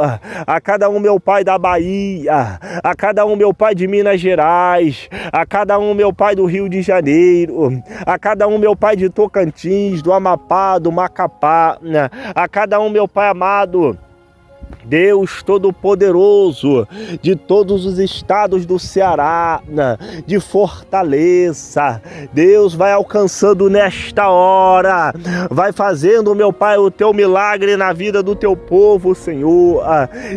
Speaker 1: a cada um, meu Pai, da Bahia, a cada um, meu Pai, de Minas Gerais, a cada um, meu Pai, do Rio de Janeiro, a cada um, meu Pai, de Tocantins, do Amapá, do Macapá, a cada um, meu Pai amado, Deus Todo-Poderoso, de todos os estados do Ceará, de Fortaleza. Deus vai alcançando nesta hora, vai fazendo, meu Pai, o teu milagre na vida do teu povo, Senhor.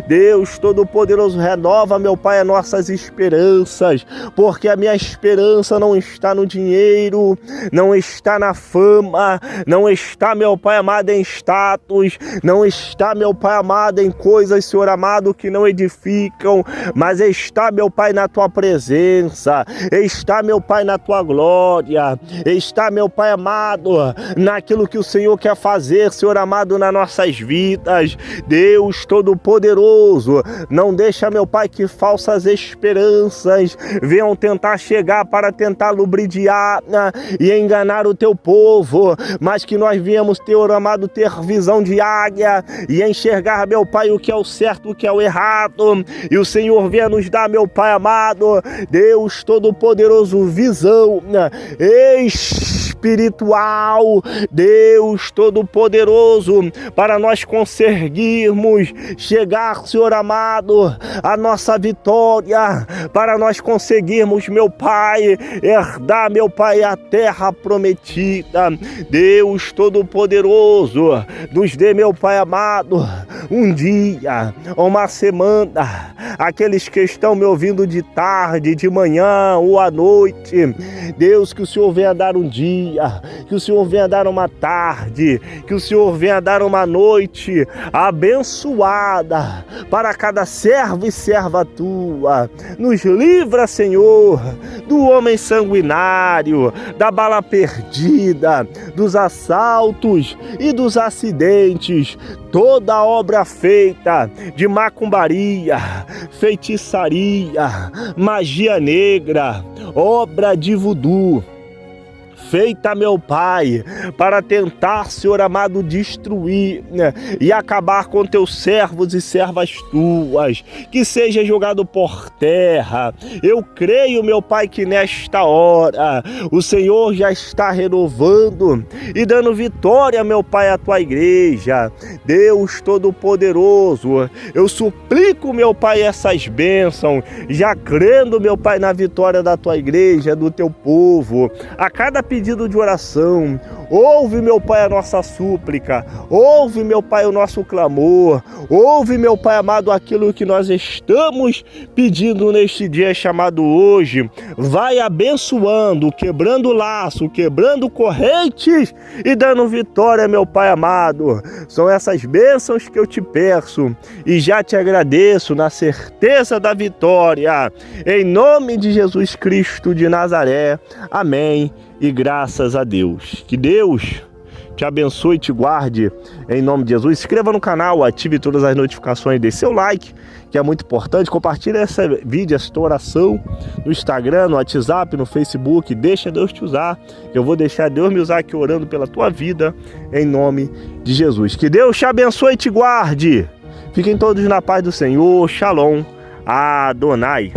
Speaker 1: Deus Todo-Poderoso, renova, meu Pai, as nossas esperanças, porque a minha esperança não está no dinheiro, não está na fama, não está, meu Pai amado, em status, não está, meu Pai amado, em coisas, Senhor amado, que não edificam, mas está, meu Pai, na tua presença, está, meu Pai, na tua glória, está, meu Pai amado, naquilo que o Senhor quer fazer, Senhor amado, nas nossas vidas. Deus Todo-Poderoso, não deixa, meu Pai, que falsas esperanças venham tentar chegar para tentar lubridiar e enganar o teu povo, mas que nós viemos, Senhor amado, ter visão de águia e enxergar, meu Pai, o que é o certo, o que é o errado, e o Senhor venha nos dar, meu Pai amado, Deus Todo-Poderoso, visão espiritual, Deus Todo-Poderoso, para nós conseguirmos chegar, Senhor amado, a nossa vitória, para nós conseguirmos, meu Pai, herdar, meu Pai, a terra prometida. Deus Todo-Poderoso, nos dê, meu Pai amado, um dia, uma semana, aqueles que estão me ouvindo de tarde, de manhã ou à noite, Deus, que o Senhor venha dar um dia, que o Senhor venha dar uma tarde, que o Senhor venha dar uma noite abençoada para cada servo e serva tua. Nos livra, Senhor, do homem sanguinário, da bala perdida, dos assaltos e dos acidentes, toda obra feita de macumbaria, feitiçaria, magia negra, obra de voodoo, feita, meu Pai, para tentar, Senhor amado, destruir e acabar com teus servos e servas tuas, que seja jogado por terra. Eu creio, meu Pai, que nesta hora o Senhor já está renovando e dando vitória, meu Pai, à tua igreja. Deus Todo-Poderoso, eu suplico, meu Pai, essas bênçãos, já crendo, meu Pai, na vitória da tua igreja, do teu povo, a cada pedido de oração. Ouve, meu Pai, a nossa súplica, ouve, meu Pai, o nosso clamor, ouve, meu Pai amado, aquilo que nós estamos pedindo neste dia chamado hoje. Vai abençoando, quebrando laço, quebrando correntes e dando vitória, meu Pai amado. São essas bênçãos que eu te peço e já te agradeço na certeza da vitória. Em nome de Jesus Cristo de Nazaré. Amém. E graças a Deus. Que Deus te abençoe e te guarde em nome de Jesus. Se inscreva no canal, ative todas as notificações, dê seu like, que é muito importante. Compartilhe esse vídeo, essa oração no Instagram, no WhatsApp, no Facebook. Deixa Deus te usar. Eu vou deixar Deus me usar aqui orando pela tua vida em nome de Jesus. Que Deus te abençoe e te guarde. Fiquem todos na paz do Senhor. Shalom. Adonai.